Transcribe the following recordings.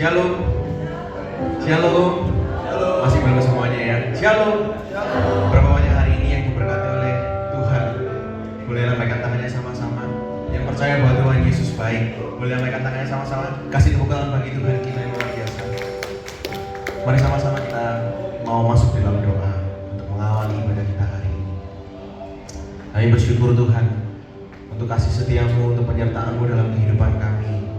Shalom. Shalom. Masih belum semuanya ya. Shalom. Berapa banyak hari ini yang diberkati oleh Tuhan? Boleh lambaikan tangannya sama-sama. Yang percaya bahwa Tuhan Yesus baik, boleh lambaikan tangannya sama-sama. Kasih tepuk tangan bagi Tuhan kita yang luar biasa. Mari sama-sama kita mau masuk dalam doa untuk mengawali ibadah kita hari ini. Kami bersyukur Tuhan untuk kasih setiamu, untuk penyertaan-Mu dalam kehidupan kami.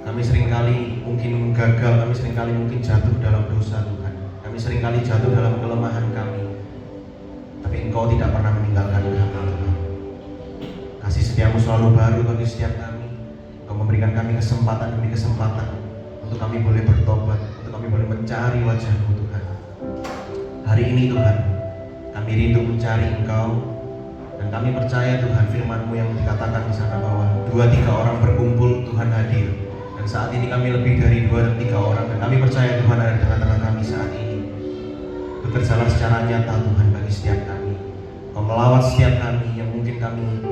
Kami seringkali mungkin gagal, kami seringkali mungkin jatuh dalam dosa Tuhan. Kami seringkali jatuh dalam kelemahan kami. Tapi Engkau tidak pernah meninggalkan kami Tuhan. Kasih setiamu selalu baru bagi setiap kami. Engkau memberikan kami kesempatan demi kesempatan untuk kami boleh bertobat, untuk kami boleh mencari wajah-Mu Tuhan. Hari ini Tuhan, kami rindu mencari Engkau. Dan kami percaya Tuhan firman-Mu yang dikatakan di sana bahwa 2-3 orang berkumpul Tuhan hadir. Dan saat ini kami lebih dari 2 dan 3 orang. Dan kami percaya Tuhan ada di tengah-tengah kami saat ini. Bekerjalah secara nyata Tuhan bagi setiap kami. Kau melawat setiap kami yang mungkin kami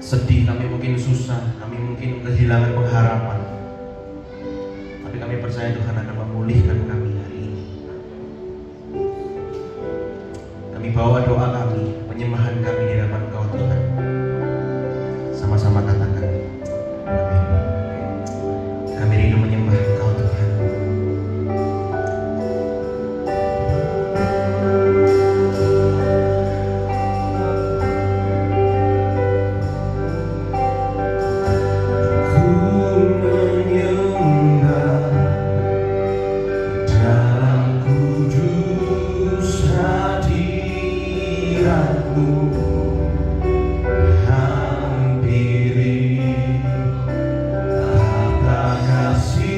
sedih, kami mungkin susah, kami mungkin kehilangan pengharapan. Tapi kami percaya Tuhan akan memulihkan kami hari ini. Kami bawa doa kami, penyembahan kami di hadapan Kau Tuhan. Sama-sama katakan amin. Kami rindu menyembah Engkau Tuhan. Hampiri tata kasih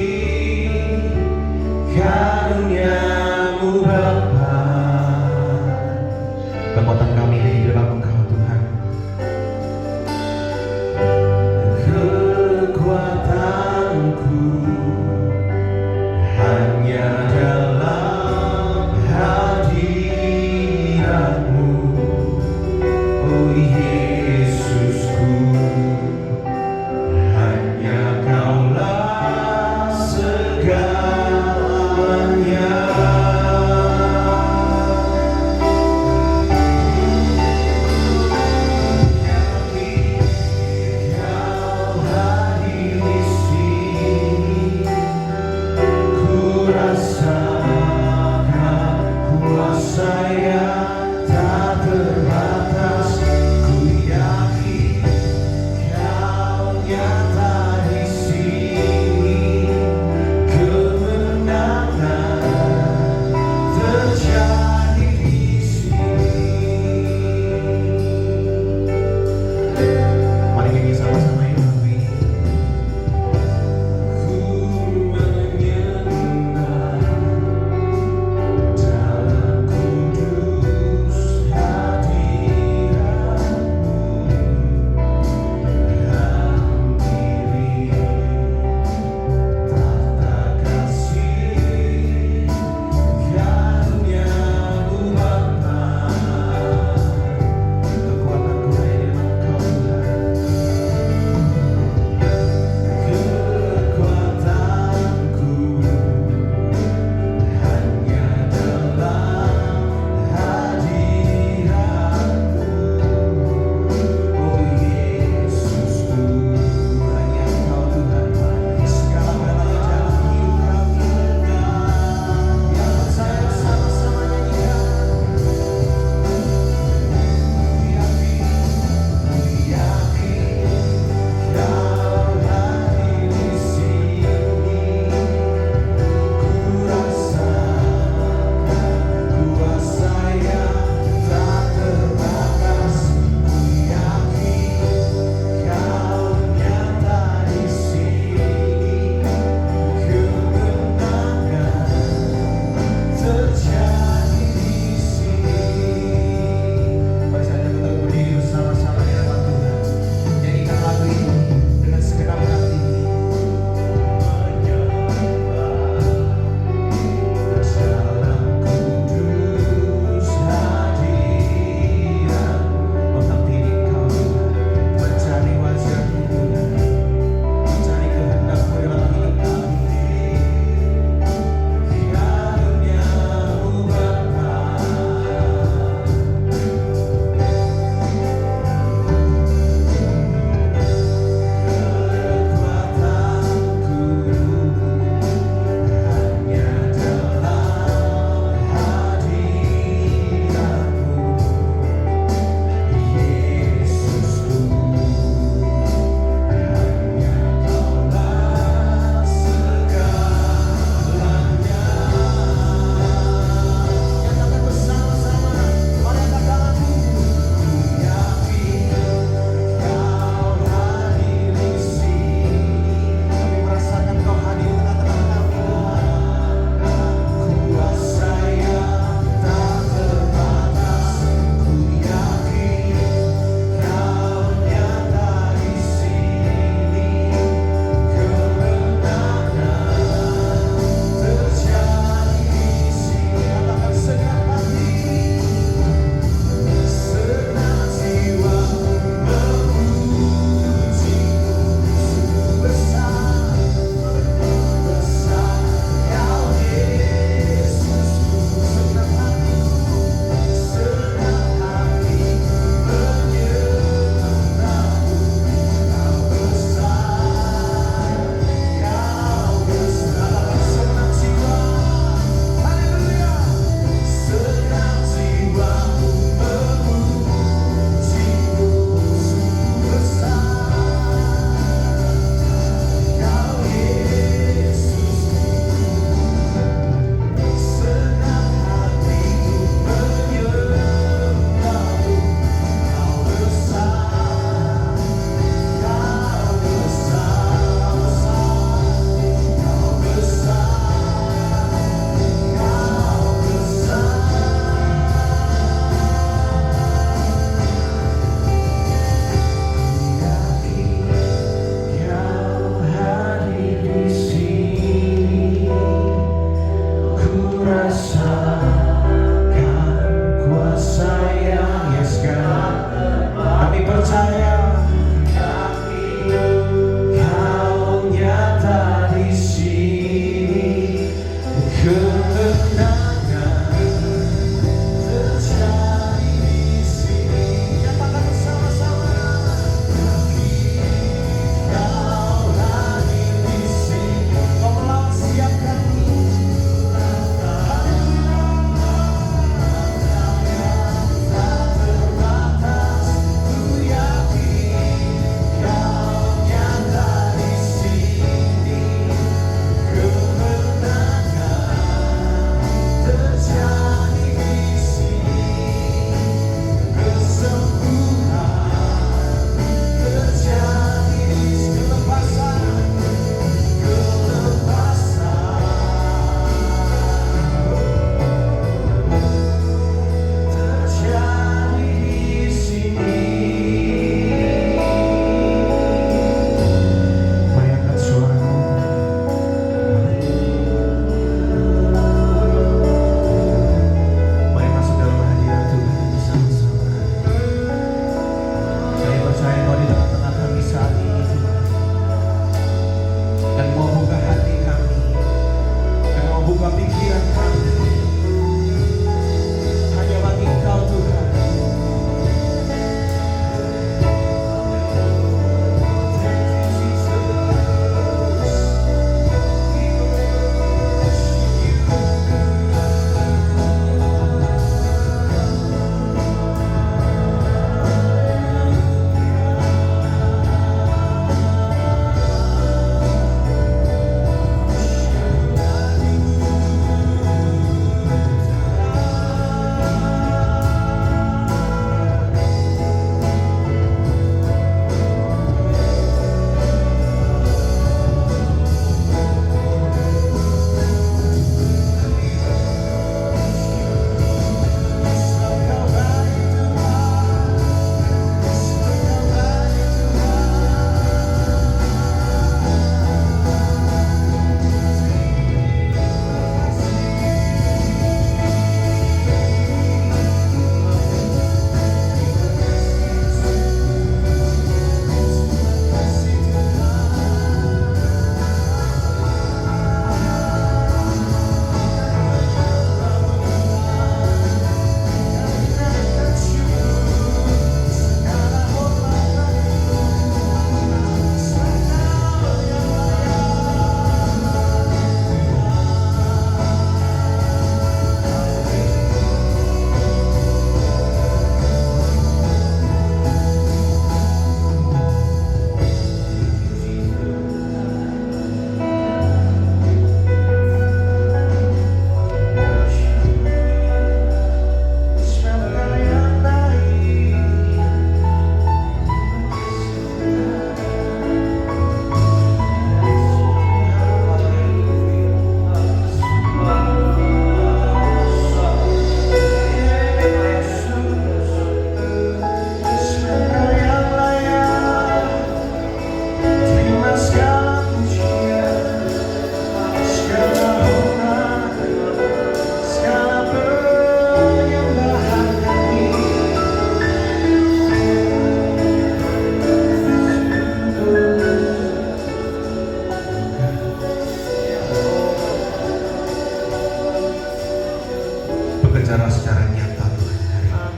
berbicara secara nyata Tuhan hari ini.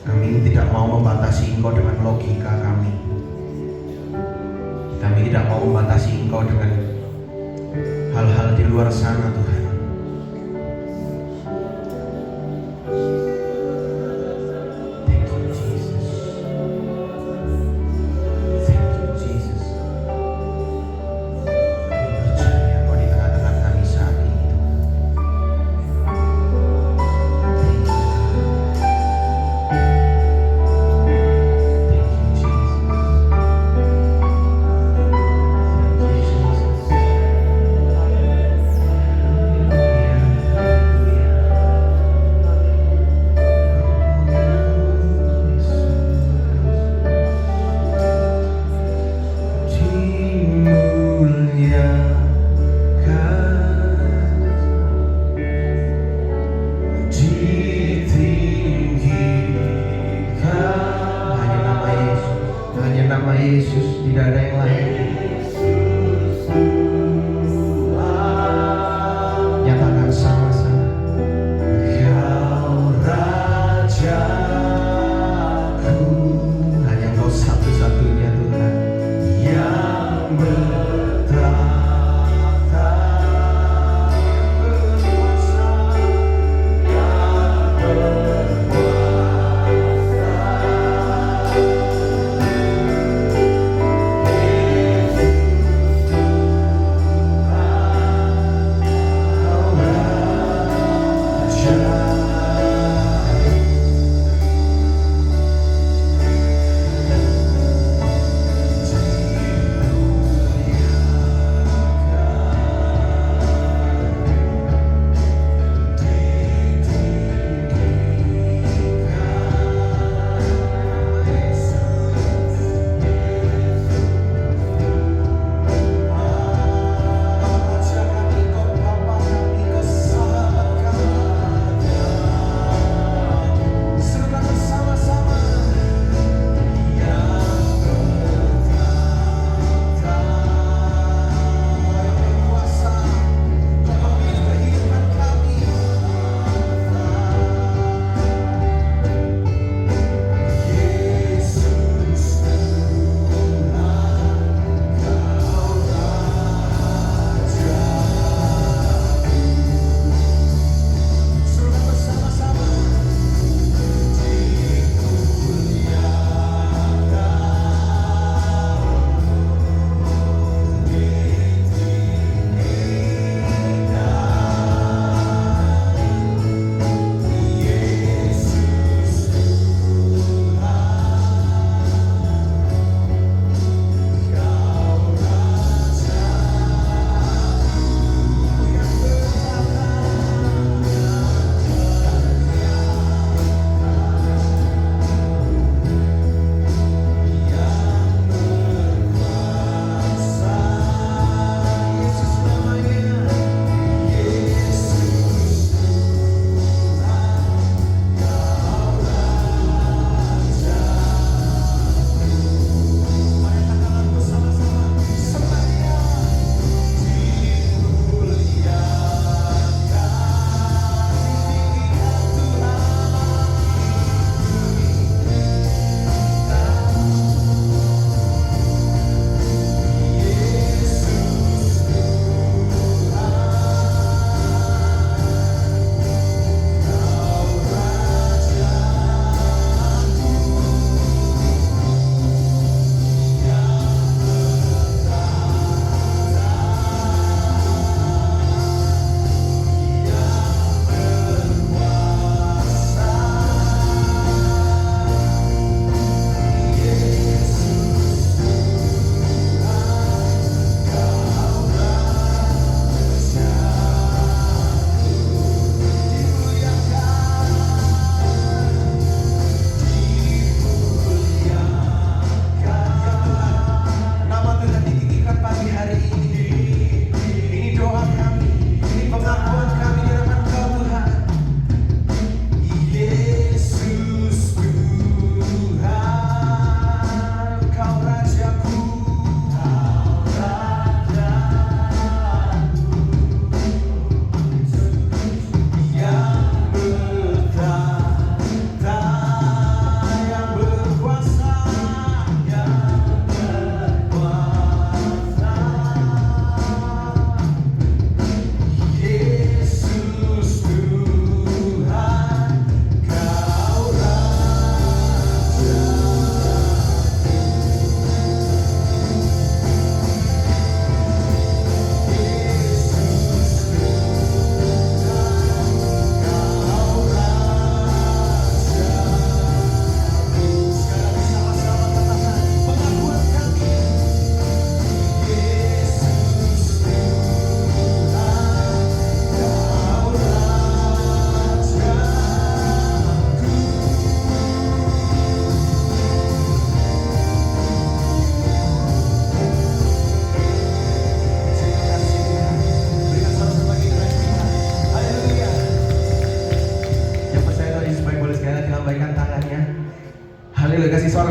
Kami tidak mau membatasi Engkau dengan logika kami. Kami tidak mau membatasi Engkau dengan hal-hal di luar sana Tuhan. Thank you Jesus. Thank you Jesus. Kami percaya Engkau di tengah-tengah kami saat ini Tuhan. Thank you. Thank you Jesus. Thank you Jesus.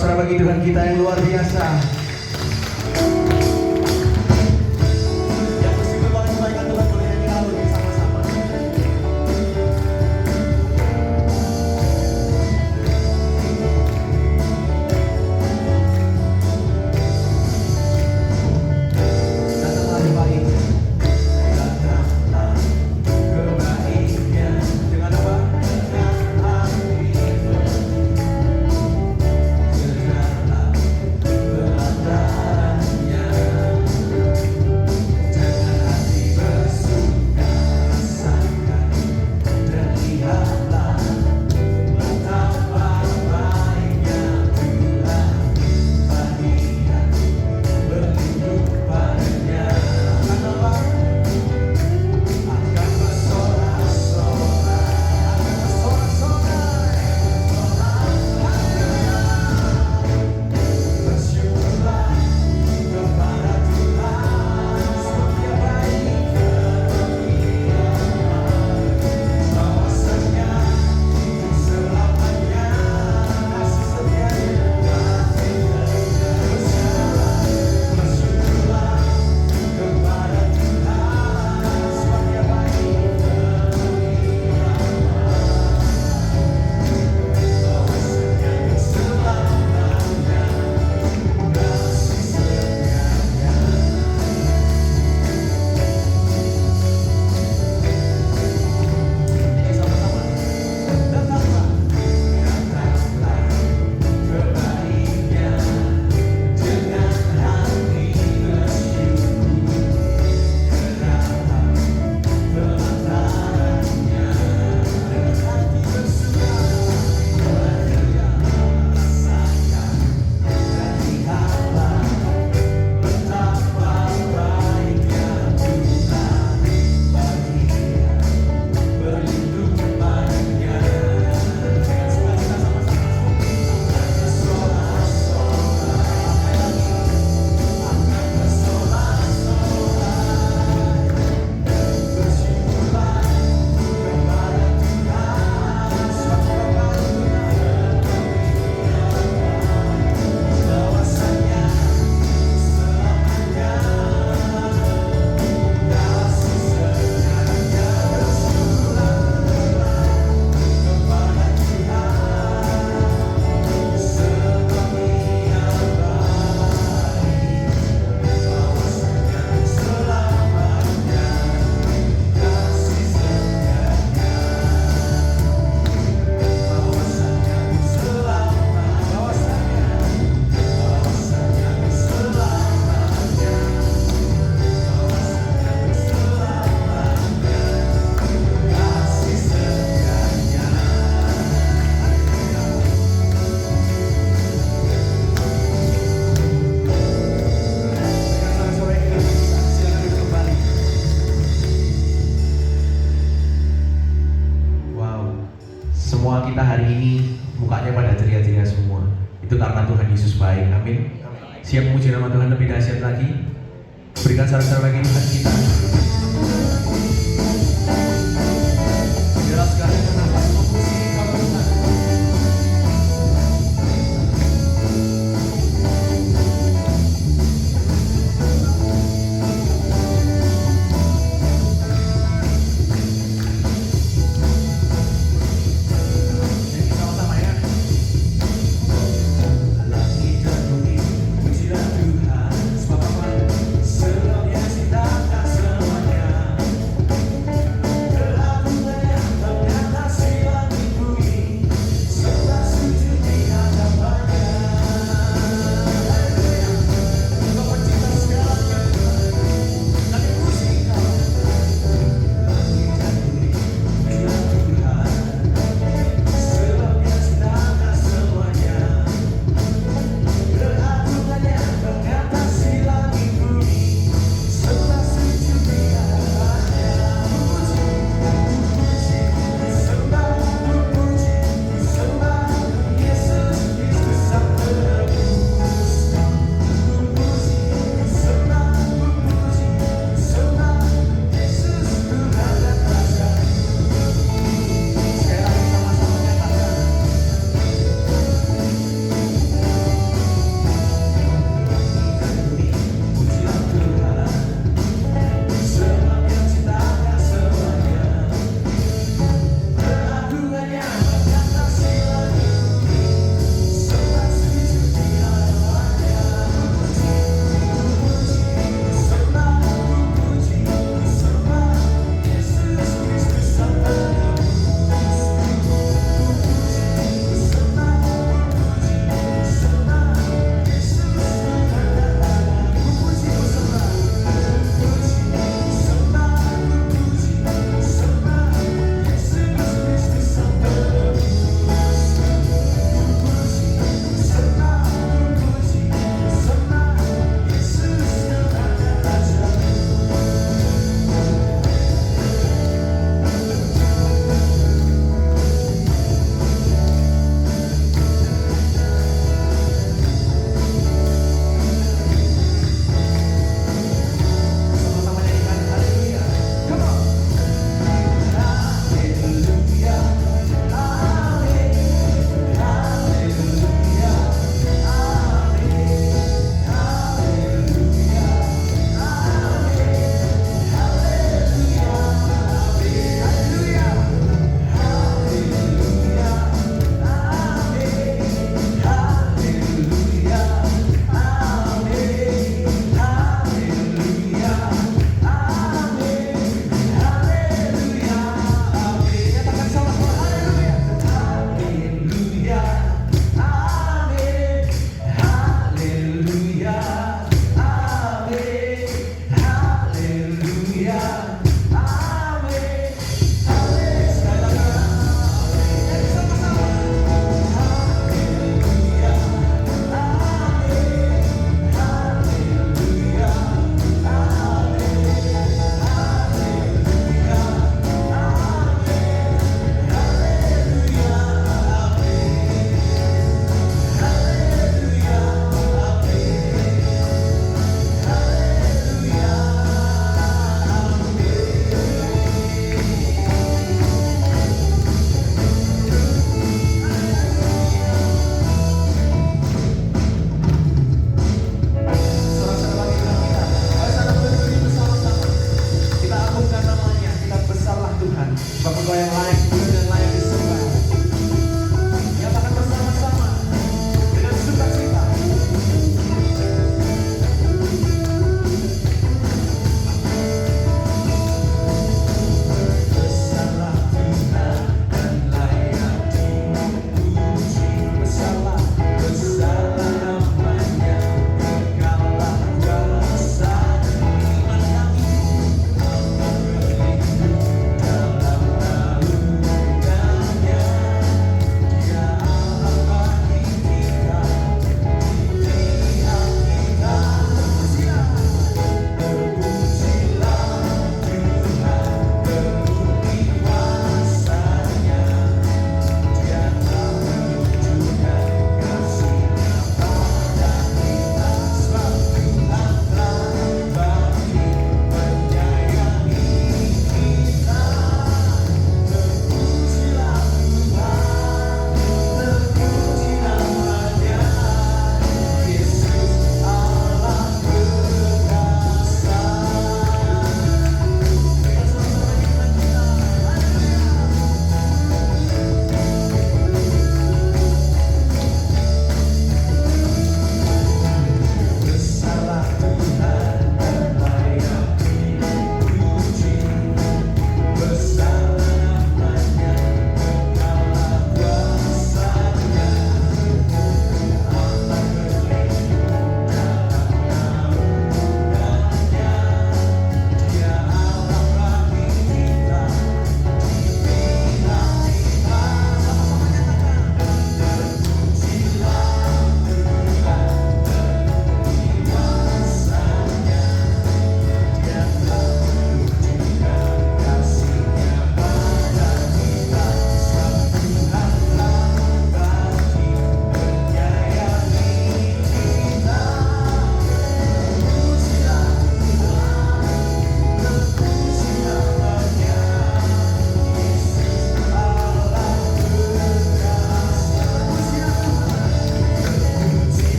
Sorak-sorak bagi Tuhan kita yang luar biasa. Yang bersyukur banget kebaikan Tuhan, boleh nyanyi lagu ini sama-sama. Datanglah hari baik. Datanglah kebaikan. Dengan apa? Semua kita hari ini mukanya pada ceria-ceria semua. Itu karena Tuhan Yesus baik. Amin. Siap memuji nama Tuhan lebih dahsyat lagi. Berikan sorak-sorak bagi Tuhan kita. Jelaskan kenapa memuji nama Tuhan. Sebab apa? Sebab dia cinta tak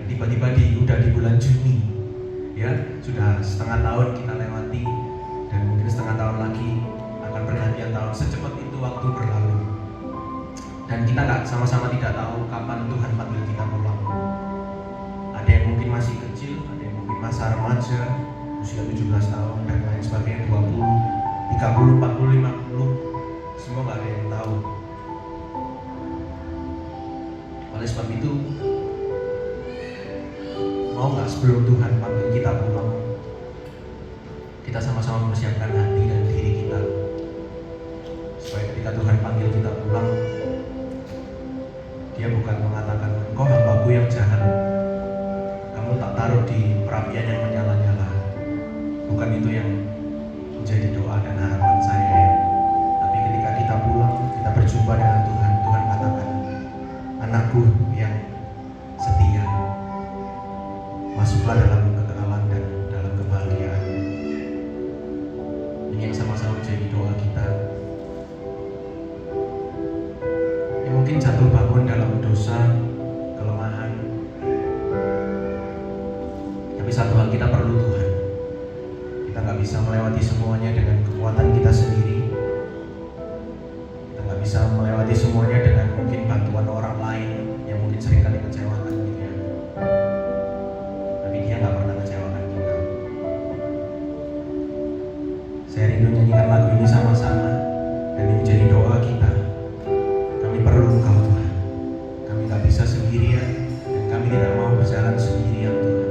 tiba-tiba udah di bulan Juni, ya sudah setengah tahun kita lewati, dan mungkin setengah tahun lagi akan pergantian tahun. Secepat itu waktu berlalu, dan kita sama-sama tidak tahu kapan Tuhan panggil kita pulang. Ada yang mungkin masih kecil, ada yang mungkin masa remaja, usia 17 tahun dan lain sebagainya, 20, 30, 40, 50, semua nggak ada yang tahu. Oleh sebab itu, mau nggak sebelum Tuhan panggil kita pulang, kita sama-sama mempersiapkan hati dan diri kita, supaya ketika Tuhan panggil kita pulang, Dia bukan mengatakan, "Engkau hambaku yang jahat, kamu tak taruh di perapian yang menyala-nyala." Bukan itu yang menjadi doa dan harapan saya, ya. Tapi ketika kita pulang, kita berjumpa dengan Tuhan, Tuhan katakan, "Anakku yang setia, masuklah dalam kekekalan dan dalam kebahagiaan." Ini yang sama-sama menjadi doa kita. Yang mungkin jatuh bangun dalam dosa, kelemahan, tapi satu hal, kita perlu Tuhan. Kita nggak bisa melewati semuanya dengan kekuatan kita sendiri. Kita nggak bisa melewati semuanya dengan mungkin bantuan orang lain yang mungkin seringkali mengecewakan Dia. Tapi Dia nggak pernah mengecewakan kita. Saya rindu nyanyikan lagu ini sama-sama, dan ini menjadi doa kita. Kami perlu Engkau Tuhan. Kami nggak bisa sendirian, dan kami tidak mau berjalan sendirian Tuhan.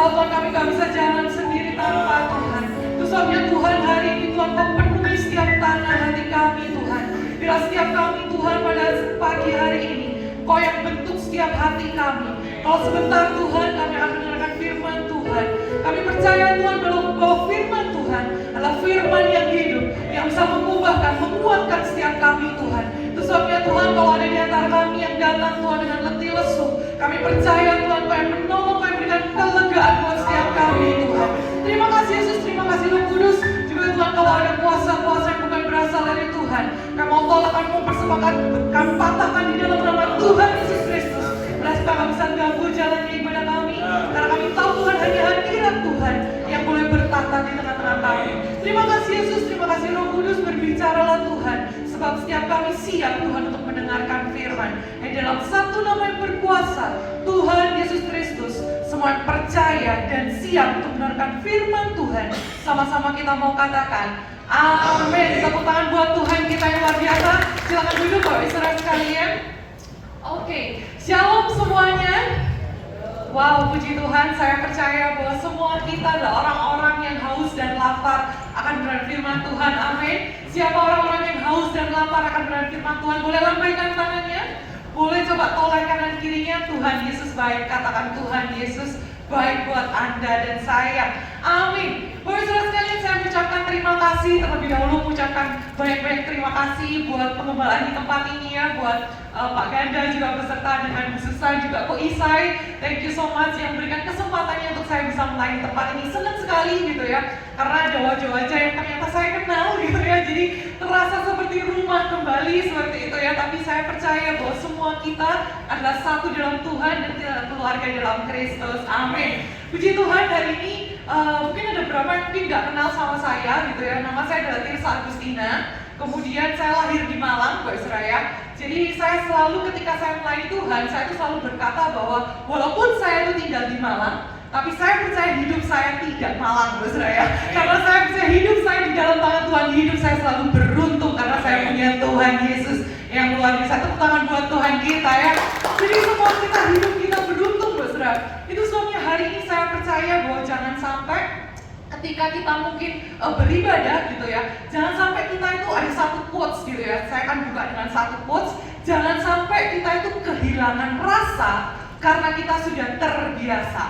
tahu Tuhan kami gak bisa jalan sendiri tanpa Tuhan. Itu sebabnya Tuhan hari ini Tuhan Kau penuhi setiap tanah hati kami Tuhan. Bila setiap kami Tuhan pada pagi hari ini Kau yang bentuk setiap hati kami. Kalau sebentar Tuhan kami akan mendengarkan firman Tuhan. Kami percaya Tuhan bahwa firman Tuhan adalah firman yang hidup, yang bisa mengubahkan, menguatkan setiap kami Tuhan. Itu sebabnya Tuhan kalau ada di antara kami yang datang Tuhan dengan letih lesu, kami percaya Tuhan Kau yang menolong, Kau yang memberikan kelegaan buat setiap kami Tuhan. Terima kasih Yesus, terima kasih Roh Kudus. Juga Tuhan kalau ada puasa-puasa yang bukan berasal dari Tuhan, kami mau tolak, kami mau persembahkan, kami patahkan di dalam nama Tuhan Yesus Kristus. Supaya kami bisa ganggu jalannya ibadah kami, karena kami tahu Tuhan hanya hadirat Tuhan yang boleh bertata di tengah-tengah kami. Terima kasih Yesus, terima kasih Roh Kudus, berbicaralah Tuhan, sebab setiap kami siap Tuhan untuk mendengarkan firman. Yang dalam satu nama yang berkuasa, Tuhan Yesus Kristus, semua yang percaya dan siap untuk mendengarkan firman Tuhan, sama-sama kita mau katakan amin. Tepuk tangan buat Tuhan kita yang luar biasa. Silakan duduk Bapak Saudara sekalian. Oke, shalom semuanya. Wow, puji Tuhan, saya percaya bahwa semua kita adalah orang-orang yang haus dan lapar akan mendengar firman Tuhan, amin. Siapa orang-orang yang haus dan lapar akan mendengar firman Tuhan? Boleh lambaikan tangannya? Boleh coba tolak kanan kirinya. Tuhan Yesus baik, katakan Tuhan Yesus baik buat Anda dan saya, amin. Bapak saudara sekalian, saya mengucapkan terima kasih terlebih dahulu, mengucapkan banyak-banyak terima kasih buat pengembalaan di tempat ini ya, buat Pak Ganda juga beserta dengan Bu Susan, juga Ko Isai. Thank you so much yang berikan kesempatannya untuk saya bisa melayani tempat ini. Senang sekali gitu ya, karena ada wajah-wajah yang ternyata saya kenal gitu ya. Jadi terasa seperti rumah kembali seperti itu ya. Tapi saya percaya bahwa semua kita adalah satu dalam Tuhan dan kita adalah keluarga dalam Kristus. Amin. Puji Tuhan, hari ini mungkin ada beberapa yang mungkin nggak kenal sama saya gitu ya. Nama saya adalah Tirsa Agustina. Kemudian saya lahir di Malang, Mbak Suraya. Jadi saya selalu ketika saya melayani Tuhan, saya itu selalu berkata bahwa walaupun saya itu tinggal di Malang, tapi saya percaya hidup saya tidak malang, Mbak Suraya. Karena saya percaya hidup saya di dalam tangan Tuhan, hidup saya selalu beruntung karena saya punya Tuhan Yesus yang luar biasa. Tepuk tangan buat Tuhan kita ya. Jadi semua kita hidup kita beruntung, Mbak Suraya. Itu sebabnya hari ini saya percaya bahwa jangan sampai ketika kita mungkin beribadah gitu ya, jangan sampai kita itu ada satu quotes gitu ya. Saya akan buka dengan satu quotes. Jangan sampai kita itu kehilangan rasa karena kita sudah terbiasa.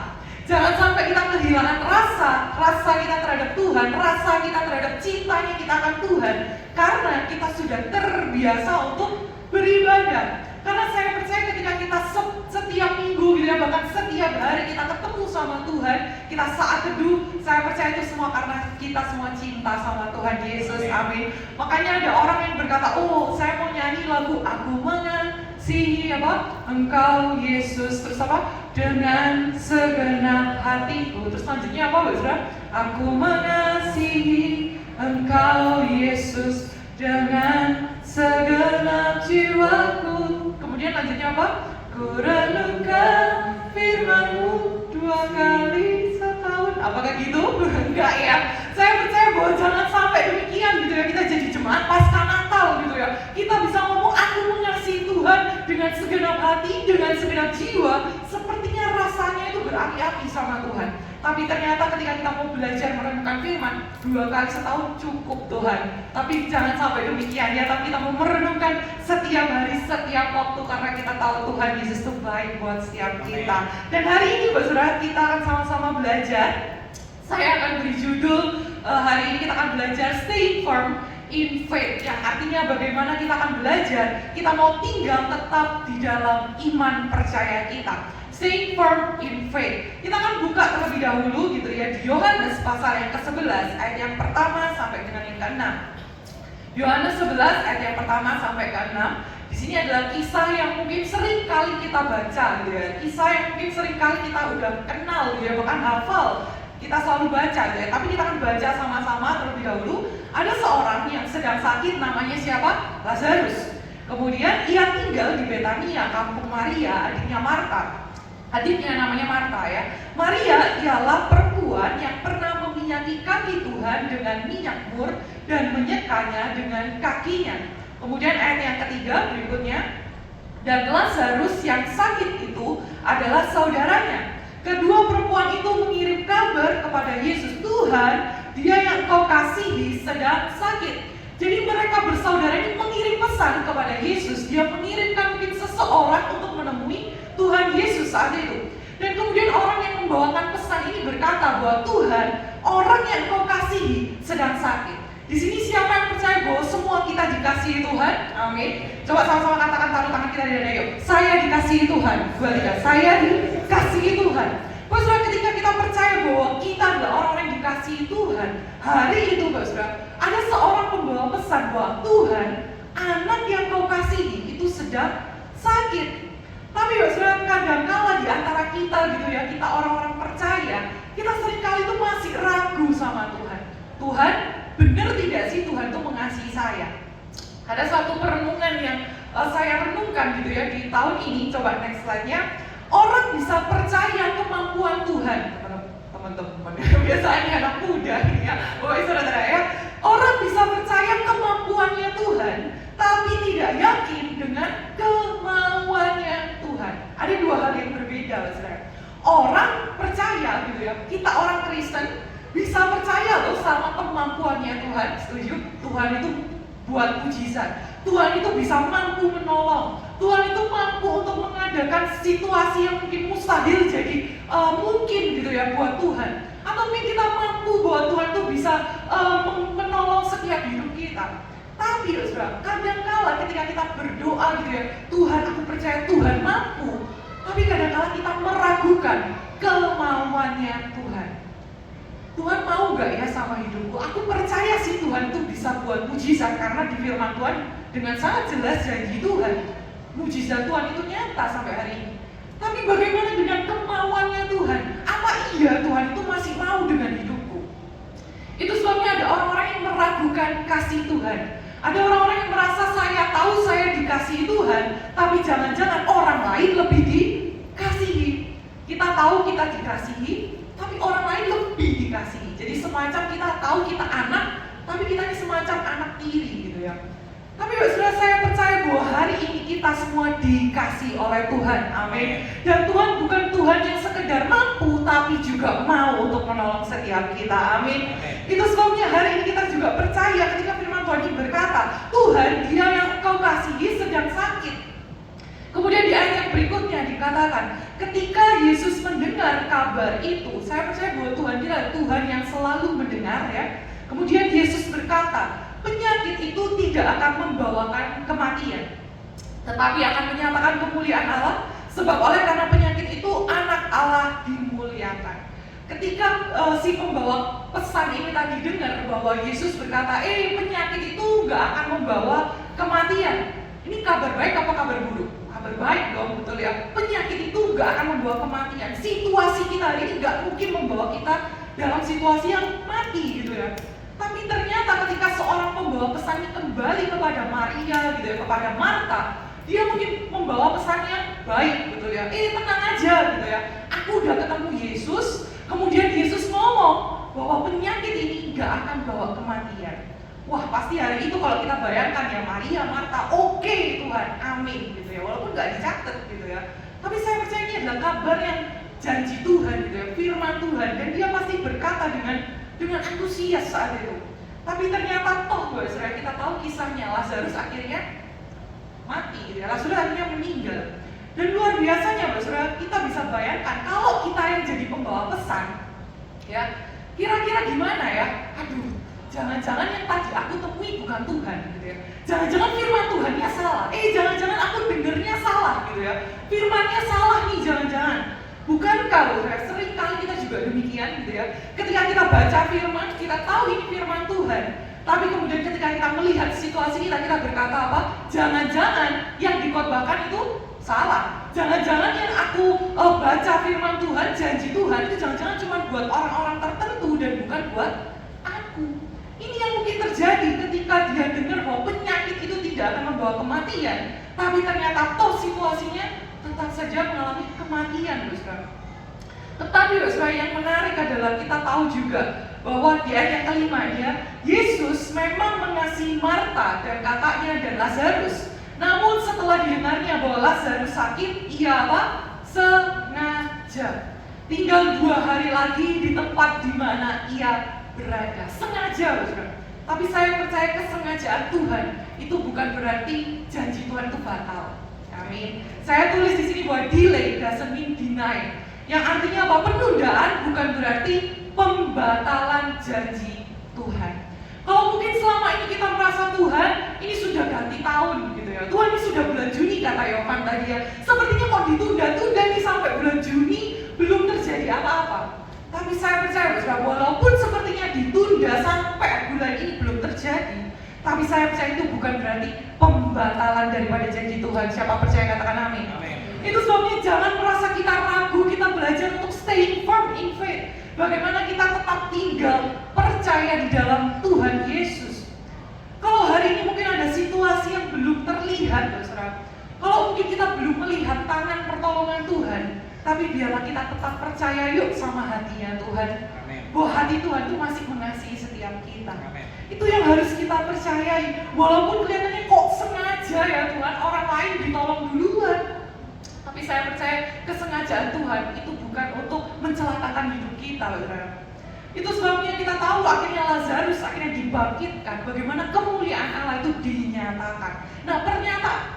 Jangan sampai kita kehilangan rasa kita terhadap Tuhan, rasa kita terhadap cintanya kita akan Tuhan, karena kita sudah terbiasa untuk beribadah. Karena saya percaya ketika kita setiap minggu gitu ya, bahkan setiap hari kita ketemu sama Tuhan, kita saat teduh, saya percaya itu semua karena kita semua cinta sama Tuhan Yesus, amin. Makanya ada orang yang berkata, oh saya mau nyanyi lagu Aku Mengasihi apa? Engkau Yesus, terus apa? Dengan segenap hatiku. Terus selanjutnya apa Mbak Zura? Aku mengasihi Engkau Yesus dengan segenap jiwaku. Kemudian lanjutnya apa? Ku renungkan firman-Mu 2 kali setahun. Apakah gitu? Enggak ya. Saya percaya bahwa jangan sampai demikian gitu ya. Kita jadi jemaat pasca Natal gitu ya. Kita bisa ngomong aku mengasihi Tuhan dengan segenap hati, dengan segenap jiwa. Sepertinya rasanya itu berapi-api sama Tuhan. Tapi ternyata ketika kita mau belajar merenungkan firman 2 kali setahun cukup Tuhan. Tapi jangan sampai demikian ya. Tapi kita mau merenungkan setiap hari, setiap waktu, karena kita tahu Tuhan Yesus itu baik buat setiap kita. Dan hari ini Mbak Saudara, kita akan sama-sama belajar. Saya akan beri judul hari ini kita akan belajar Stay Firm in Faith, yang artinya bagaimana kita akan belajar, kita mau tinggal tetap di dalam iman percaya kita. Stay firm in faith. Kita akan buka terlebih dahulu gitu ya di Yohanes pasal yang ke-11 ayat yang pertama sampai dengan yang ke-6. Yohanes 11 ayat yang pertama sampai ke-6. Di sini adalah kisah yang mungkin sering kali kita baca gitu ya. Kisah yang mungkin sering kali kita udah kenal gitu ya, bahkan hafal. Kita selalu baca gitu ya. Tapi kita akan baca sama-sama terlebih dahulu. Ada seorang yang sedang sakit, namanya siapa? Lazarus. Kemudian ia tinggal di Betania, kampung Maria, adiknya Marta. Adiknya namanya Marta ya. Maria ialah perempuan yang pernah meminyaki kaki Tuhan dengan minyak mur dan menyekanya dengan kakinya. Kemudian ayat yang ketiga berikutnya. Dan Lazarus yang sakit itu adalah saudaranya. Kedua perempuan itu mengirim kabar kepada Yesus, Tuhan, dia yang Engkau kasihi sedang sakit. Jadi mereka bersaudara ini mengirim pesan kepada Yesus. Dia mengirimkan mungkin seseorang untuk menemui Tuhan Yesus saat itu. Dan kemudian orang yang membawakan pesan ini berkata bahwa Tuhan, orang yang Engkau kasihi sedang sakit. Di sini siapa yang percaya bahwa semua kita dikasihi Tuhan? Amin. Coba sama-sama katakan, taruh tangan kita di dada yuk. Saya dikasihi Tuhan. Saya dikasihi Tuhan. Saudara, ketika kita percaya bahwa kita adalah orang-orang yang dikasihi Tuhan, hari itu saudara, ada seorang pembawa pesan bahwa Tuhan, anak yang Kau kasihi itu sedang sakit. Tapi saudara, kadang-kala di antara kita gitu ya, kita orang-orang percaya, kita seringkali itu masih ragu sama Tuhan. Tuhan, benar tidak sih Tuhan itu mengasihi saya? Ada suatu perenungan yang saya renungkan gitu ya di tahun ini. Coba next slide-nya. Orang bisa percaya kemampuan Tuhan, teman-teman. Biasanya anak muda ini ya, saudara ya. Orang bisa percaya kemampuannya Tuhan, tapi tidak yakin dengan kemauannya Tuhan. Ada dua hal yang berbeda, saudara. Orang percaya gitu ya, kita orang Kristen bisa percaya loh sama kemampuannya Tuhan. Setuju? Tuhan itu buat mujizat. Tuhan itu bisa mampu menolong. Tuhan itu mampu untuk mengadakan situasi yang mungkin mustahil jadi mungkin gitu ya buat Tuhan. Atau mungkin kita mampu bahwa Tuhan itu bisa menolong setiap hidup kita. Tapi saudara, kadang-kala ketika kita berdoa gitu ya, Tuhan, aku percaya Tuhan mampu. Tapi kadang-kala kita meragukan kemauannya Tuhan. Tuhan mau gak ya sama hidupku? Aku percaya sih Tuhan itu bisa buat mujizat, karena di firman Tuhan dengan sangat jelas janji Tuhan, mujizat Tuhan itu nyata sampai hari ini. Tapi bagaimana dengan kemauannya Tuhan? Apa iya Tuhan itu masih mau dengan hidupku? Itu sebabnya ada orang-orang yang meragukan kasih Tuhan. Ada orang-orang yang merasa saya tahu saya dikasihi Tuhan, tapi jangan-jangan orang lain lebih dikasihi. Kita tahu kita dikasihi, tapi orang lain lebih dikasihi. Jadi semacam kita tahu kita anak, tapi kita ini semacam anak tiri gitu ya. Tapi saudara, saya percaya bahwa hari ini kita semua dikasihi oleh Tuhan. Amin. Dan Tuhan bukan Tuhan yang sekedar mampu, tapi juga mau untuk menolong setiap kita. Amin. Itu sebabnya hari ini kita juga percaya ketika firman Tuhan ini berkata, Tuhan, dia yang Engkau kasihi sedang sakit. Kemudian di ayat yang berikutnya dikatakan, ketika Yesus mendengar kabar itu, saya percaya bahwa Tuhan dia adalah Tuhan yang selalu mendengar ya. Kemudian Yesus berkata, penyakit itu tidak akan membawakan kematian, tetapi akan menyatakan kemuliaan Allah, sebab oleh karena penyakit itu anak Allah dimuliakan. Ketika si pembawa pesan ini tadi dengar bahwa Yesus berkata, penyakit itu gak akan membawa kematian. Ini kabar baik apa kabar buruk? Kabar baik dong, betul ya. Penyakit itu gak akan membawa kematian. Situasi kita hari ini gak mungkin membawa kita dalam situasi yang mati gitu ya. Tapi ternyata ketika seorang pembawa pesan ini kembali kepada Maria gitu ya, kepada Marta, dia mungkin membawa pesan yang baik betul ya. Tenang aja gitu ya. Aku udah ketemu Yesus, kemudian Yesus ngomong bahwa penyakit ini gak akan bawa kematian. Wah, pasti hari itu kalau kita bayangkan ya, Maria, Marta, oke, Tuhan, amin gitu ya. Walaupun gak dicatat gitu ya. Tapi saya percaya ini adalah kabar yang janji Tuhan gitu ya, firman Tuhan, dan dia pasti berkata dengan antusias saat itu. Tapi ternyata toh saudara, kita tahu kisahnya, Lazarus akhirnya mati gitu ya. Lazarus akhirnya meninggal. Dan luar biasanya saudara, kita bisa bayangkan kalau kita yang jadi pembawa pesan ya, kira-kira gimana ya? Aduh, jangan-jangan yang tadi aku temui bukan Tuhan gitu ya. Jangan-jangan firman Tuhannya salah. Jangan-jangan aku dengernya salah gitu ya. Firmannya salah nih, jangan-jangan. Bukankah sering kali kita juga demikian gitu ya. Ketika kita baca firman, kita tahu ini firman Tuhan, tapi kemudian ketika kita melihat situasi kita berkata apa? Jangan-jangan yang dikhotbahkan itu salah. Jangan-jangan yang aku baca firman Tuhan, janji Tuhan itu jangan-jangan cuma buat orang-orang tertentu dan bukan buat aku. Ini yang mungkin terjadi ketika dia dengar bahwa penyakit itu tidak akan membawa kematian, tapi ternyata toh situasinya tetap saja mengalami kematian, saudara. Tetapi saudara, yang menarik adalah kita tahu juga bahwa di ayat yang kelima ya, Yesus memang mengasihi Marta dan kakaknya dan Lazarus. Namun setelah didengarnya bahwa Lazarus sakit, ia apa? Sengaja. tinggal 2 hari lagi di tempat di mana ia berada. Sengaja, saudara. Tapi saya percaya kesengajaan Tuhan itu bukan berarti janji Tuhan itu batal. Amin. Saya tulis di sini bahwa delay doesn't mean deny. Yang artinya apa? Penundaan bukan berarti pembatalan janji Tuhan. Kalau mungkin selama ini kita merasa Tuhan ini sudah ganti tahun gitu ya. Tuhan ini sudah bulan Juni kata Yohan tadi ya. Sepertinya kok ditunda-tunda nih sampai bulan Juni belum terjadi apa-apa. Tapi saya percaya saudara, walaupun sepertinya ditunda sampai bulan ini belum terjadi, tapi saya percaya itu bukan berarti pembatalan daripada janji Tuhan. Siapa percaya katakan amin. Amin. Itu sebabnya jangan merasa kita ragu, kita belajar untuk stay firm in faith. Bagaimana kita tetap tinggal percaya di dalam Tuhan Yesus. Kalau hari ini mungkin ada situasi yang belum terlihat, saudara. Kalau mungkin kita belum melihat tangan pertolongan Tuhan, tapi biarlah kita tetap percaya yuk sama hatinya Tuhan. Amin. Bahwa hati Tuhan itu masih mengasihi setiap kita. Amin. Itu yang harus kita percayai. Walaupun kelihatannya kok sengaja ya Tuhan, orang lain ditolong duluan. Tapi saya percaya kesengajaan Tuhan itu bukan untuk mencelakakan hidup kita, saudara. Itu sebabnya kita tahu akhirnya Lazarus akhirnya dibangkitkan. Bagaimana kemuliaan Allah itu dinyatakan. Nah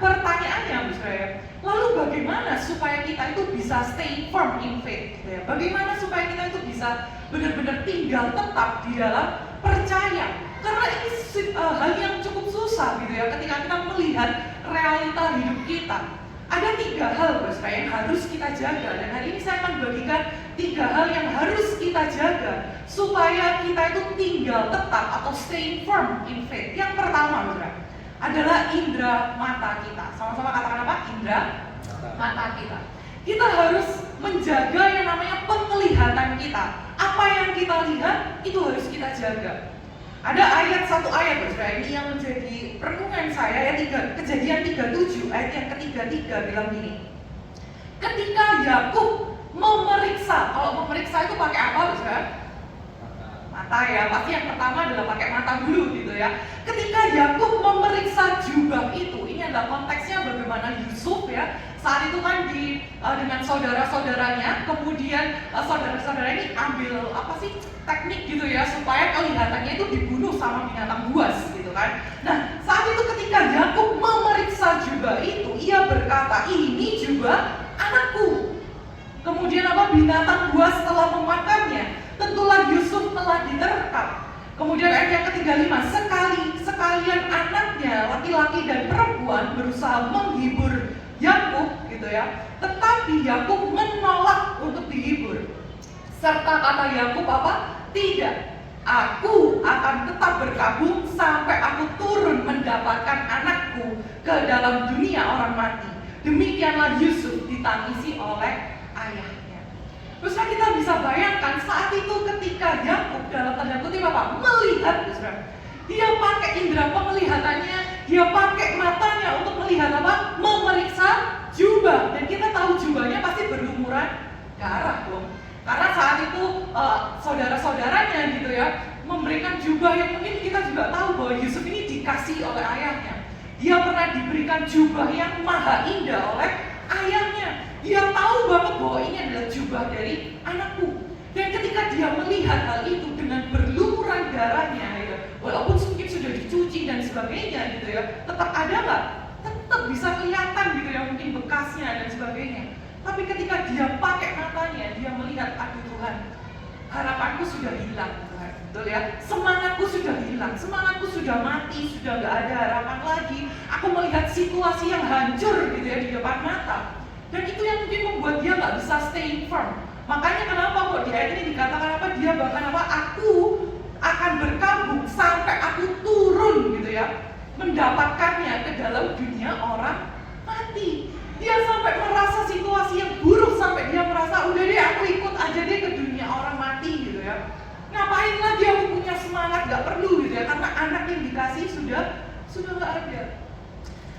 pertanyaannya, saudara, lalu bagaimana supaya kita itu bisa stay firm in faith? Gitu ya? Bagaimana supaya kita itu bisa benar-benar tinggal tetap di dalam percaya? Karena ini hal yang cukup susah gitu ya ketika kita melihat realita hidup kita. Ada 3 hal yang harus kita jaga, dan hari ini saya akan bagikan 3 hal yang harus kita jaga supaya kita itu tinggal tetap atau stay firm in faith. Yang pertama adalah indera mata kita. Sama-sama katakan apa? Indera mata kita. Kita harus menjaga yang namanya penglihatan kita. Apa yang kita lihat itu harus kita jaga. Ada satu ayat ini yang menjadi renungan saya, Kejadian 37 ayat yang ke-33 bilang gini. Ketika Yakub memeriksa, kalau memeriksa itu pakai apa, saudara? Mata ya, pasti yang pertama adalah pakai mata dulu gitu ya. Ketika Yakub memeriksa jubah itu, ini adalah konteksnya bagaimana Yusuf ya, saat itu kan dengan saudara-saudaranya, kemudian saudara-saudara ini ambil teknik gitu ya, supaya kelihatannya itu dibunuh sama binatang buas gitu kan. Nah, saat itu ketika Yakub memeriksa jubah itu, ia berkata, ini jubah anakku. Kemudian binatang buas telah memakannya, tentulah Yusuf telah diterkam. Kemudian ayat yang ke-35, sekalian anaknya laki-laki dan perempuan berusaha menghibur Yakub gitu ya, tetapi Yakub menolak untuk dihibur. Serta kata Yakub tidak, aku akan tetap berkabung sampai aku turun mendapatkan anakku ke dalam dunia orang mati. Demikianlah Yusuf ditangisi oleh ayahnya. Terus kita bisa bayangkan saat itu ketika Yakub dalam tanda kutip melihat, dia pakai indera penglihatannya, dia pakai matanya untuk melihat memeriksa jubah. Dan kita tahu jubahnya pasti berlumuran darah dong. Karena saat itu saudara-saudaranya gitu ya memberikan jubah yang mungkin kita juga tahu bahwa Yusuf ini dikasih oleh ayahnya. Dia pernah diberikan jubah yang maha indah oleh ayahnya. Dia tahu banget bahwa ini adalah jubah dari anakku. Dan ketika dia melihat hal itu dengan berlumuran darahnya, ya, walaupun mungkin sudah dicuci dan sebagainya gitu ya, tetap ada nggak? Tetap bisa kelihatan gitu ya, mungkin bekasnya dan sebagainya. Tapi ketika dia pakai matanya, dia melihat, aduh Tuhan, harapanku sudah hilang Tuhan, betul ya? Semangatku sudah hilang, semangatku sudah mati, sudah gak ada harapan lagi. Aku melihat situasi yang hancur gitu ya di depan mata. Dan itu yang mungkin membuat dia gak bisa stay firm. Makanya kenapa kok di ayat ini dikatakan dia bahkan aku akan berkabung sampai aku turun gitu ya, mendapatkannya ke dalam dunia orang mati. Dia sampai merasa situasi yang buruk, sampai dia merasa udah deh aku ikut aja deh ke dunia orang mati gitu ya. Ngapain lagi aku punya semangat, gak perlu gitu ya, karena anak yang dikasih sudah gak ada.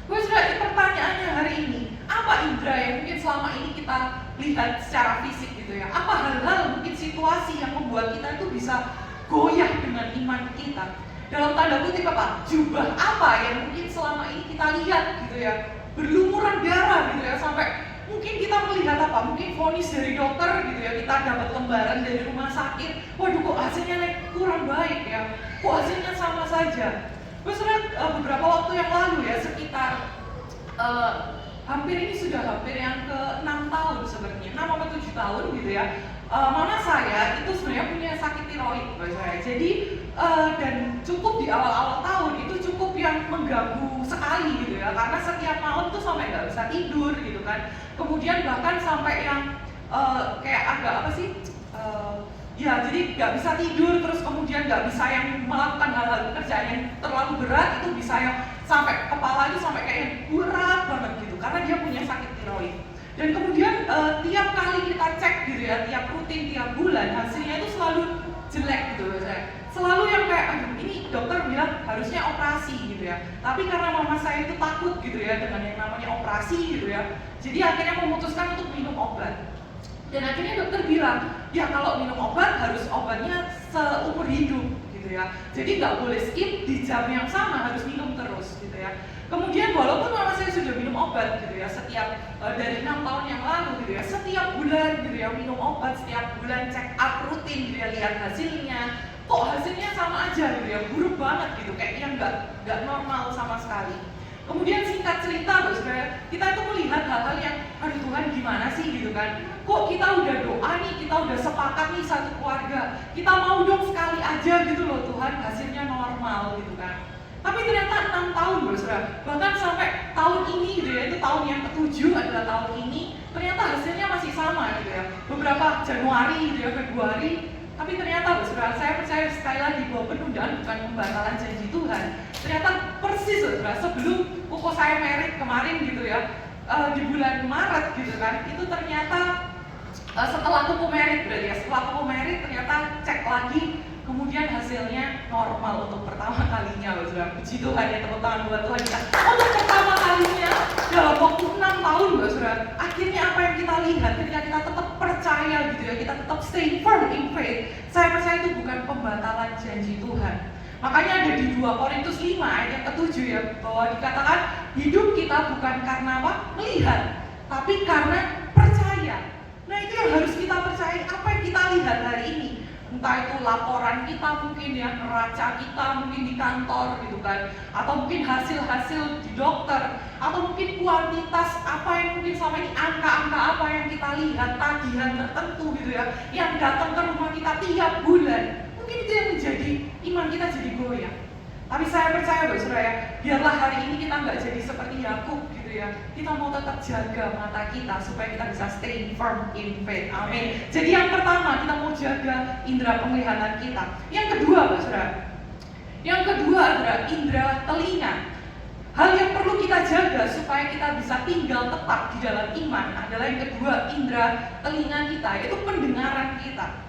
Pertanyaannya hari ini, apa indera yang mungkin selama ini kita lihat secara fisik gitu ya? Apa hal-hal mungkin situasi yang membuat kita itu bisa goyah dengan iman kita? Dalam tanda kutip jubah apa yang mungkin selama ini kita lihat gitu ya, berlumuran darah gitu ya, sampai Mungkin kita melihat apa? Mungkin vonis dari dokter gitu ya, kita dapat lembaran dari rumah sakit. Waduh, kok hasilnya kurang baik ya? Kok hasilnya sama saja? Terus beberapa waktu yang lalu ya, sekitar hampir yang ke-6 tahun sebenarnya, 6 atau 7 tahun gitu ya. Mama saya itu sebenarnya punya sakit tiroid, saya. Jadi dan cukup di awal-awal tahun itu cukup yang mengganggu sekali gitu ya, karena setiap malam tuh sampai nggak bisa tidur gitu kan. Kemudian bahkan sampai yang kayak agak apa sih? Ya jadi nggak bisa tidur, terus kemudian nggak bisa yang melakukan hal-hal pekerjaan yang terlalu berat, itu bisa yang sampai kepala itu sampai kayak yang berat banget gitu, karena dia punya sakit tiroid. Dan kemudian tiap kali kita cek gitu ya, tiap rutin, tiap bulan, hasilnya itu selalu jelek gitu loh saya. Selalu yang kayak, aduh ini dokter bilang harusnya operasi gitu ya. Tapi karena mama saya itu takut gitu ya dengan yang namanya operasi gitu ya, jadi akhirnya memutuskan untuk minum obat. Dan akhirnya dokter bilang, ya kalau minum obat harus obatnya seumur hidup gitu ya. Jadi nggak boleh skip di jam yang sama, harus minum terus gitu ya. Kemudian walaupun mama saya sudah minum obat gitu ya, setiap dari 6 tahun yang lalu gitu ya, setiap bulan gitu ya minum obat, setiap bulan check up rutin gitu ya, lihat hasilnya, kok hasilnya sama aja gitu ya, buruk banget gitu, kayaknya nggak normal sama sekali. Kemudian singkat cerita saudara, kita itu melihat hal-hal yang, aduh Tuhan gimana sih gitu kan, kok kita udah doa nih, kita udah sepakat nih satu keluarga, kita mau dong sekali aja gitu loh Tuhan, hasilnya normal gitu kan. Tapi ternyata 6 tahun saudara, bahkan sampai tahun ini gitu ya, itu tahun yang ke-7 adalah tahun ini, ternyata hasilnya masih sama gitu ya. Beberapa Januari gitu ya, Februari, tapi ternyata saudara, saya percaya sekali lagi bahwa penundaan bukan pembatalan janji Tuhan. Ternyata persis saudara, sebelum koko saya merit kemarin gitu ya, di bulan Maret gitu kan, itu ternyata setelah koko merit berarti ya, setelah koko merit ternyata cek lagi, kemudian hasilnya normal untuk pertama kalinya loh saudara. Puji Tuhan ya, tepuk tangan buat Tuhan kita. Untuk pertama kalinya dalam waktu 6 tahun loh saudara, akhirnya apa yang kita lihat ketika kita tetap percaya gitu ya, kita tetap stay firm in faith, saya percaya itu bukan pembatalan janji Tuhan. Makanya ada di 2 Korintus 5 ayat yang ke-7 ya, bahwa dikatakan hidup kita bukan karena apa? Melihat, tapi karena percaya. Nah itu yang harus kita percaya, apa yang kita lihat hari ini. Entah itu laporan kita mungkin ya, neraca kita mungkin di kantor gitu kan, atau mungkin hasil-hasil di dokter, atau mungkin kuantitas apa yang mungkin sama ini, angka-angka apa yang kita lihat, tagihan tertentu gitu ya, yang datang ke rumah kita tiap bulan, mungkin itu yang menjadi iman kita jadi goyah. Tapi saya percaya saudara ya, biarlah hari ini kita nggak jadi seperti Yakub gitu ya. Kita mau tetap jaga mata kita supaya kita bisa stay firm in faith. Amin. Jadi yang pertama kita mau jaga indera penglihatan kita. Yang kedua saudara, yang kedua adalah indera telinga. Hal yang perlu kita jaga supaya kita bisa tinggal tetap di dalam iman adalah yang kedua, indera telinga kita, yaitu pendengaran kita.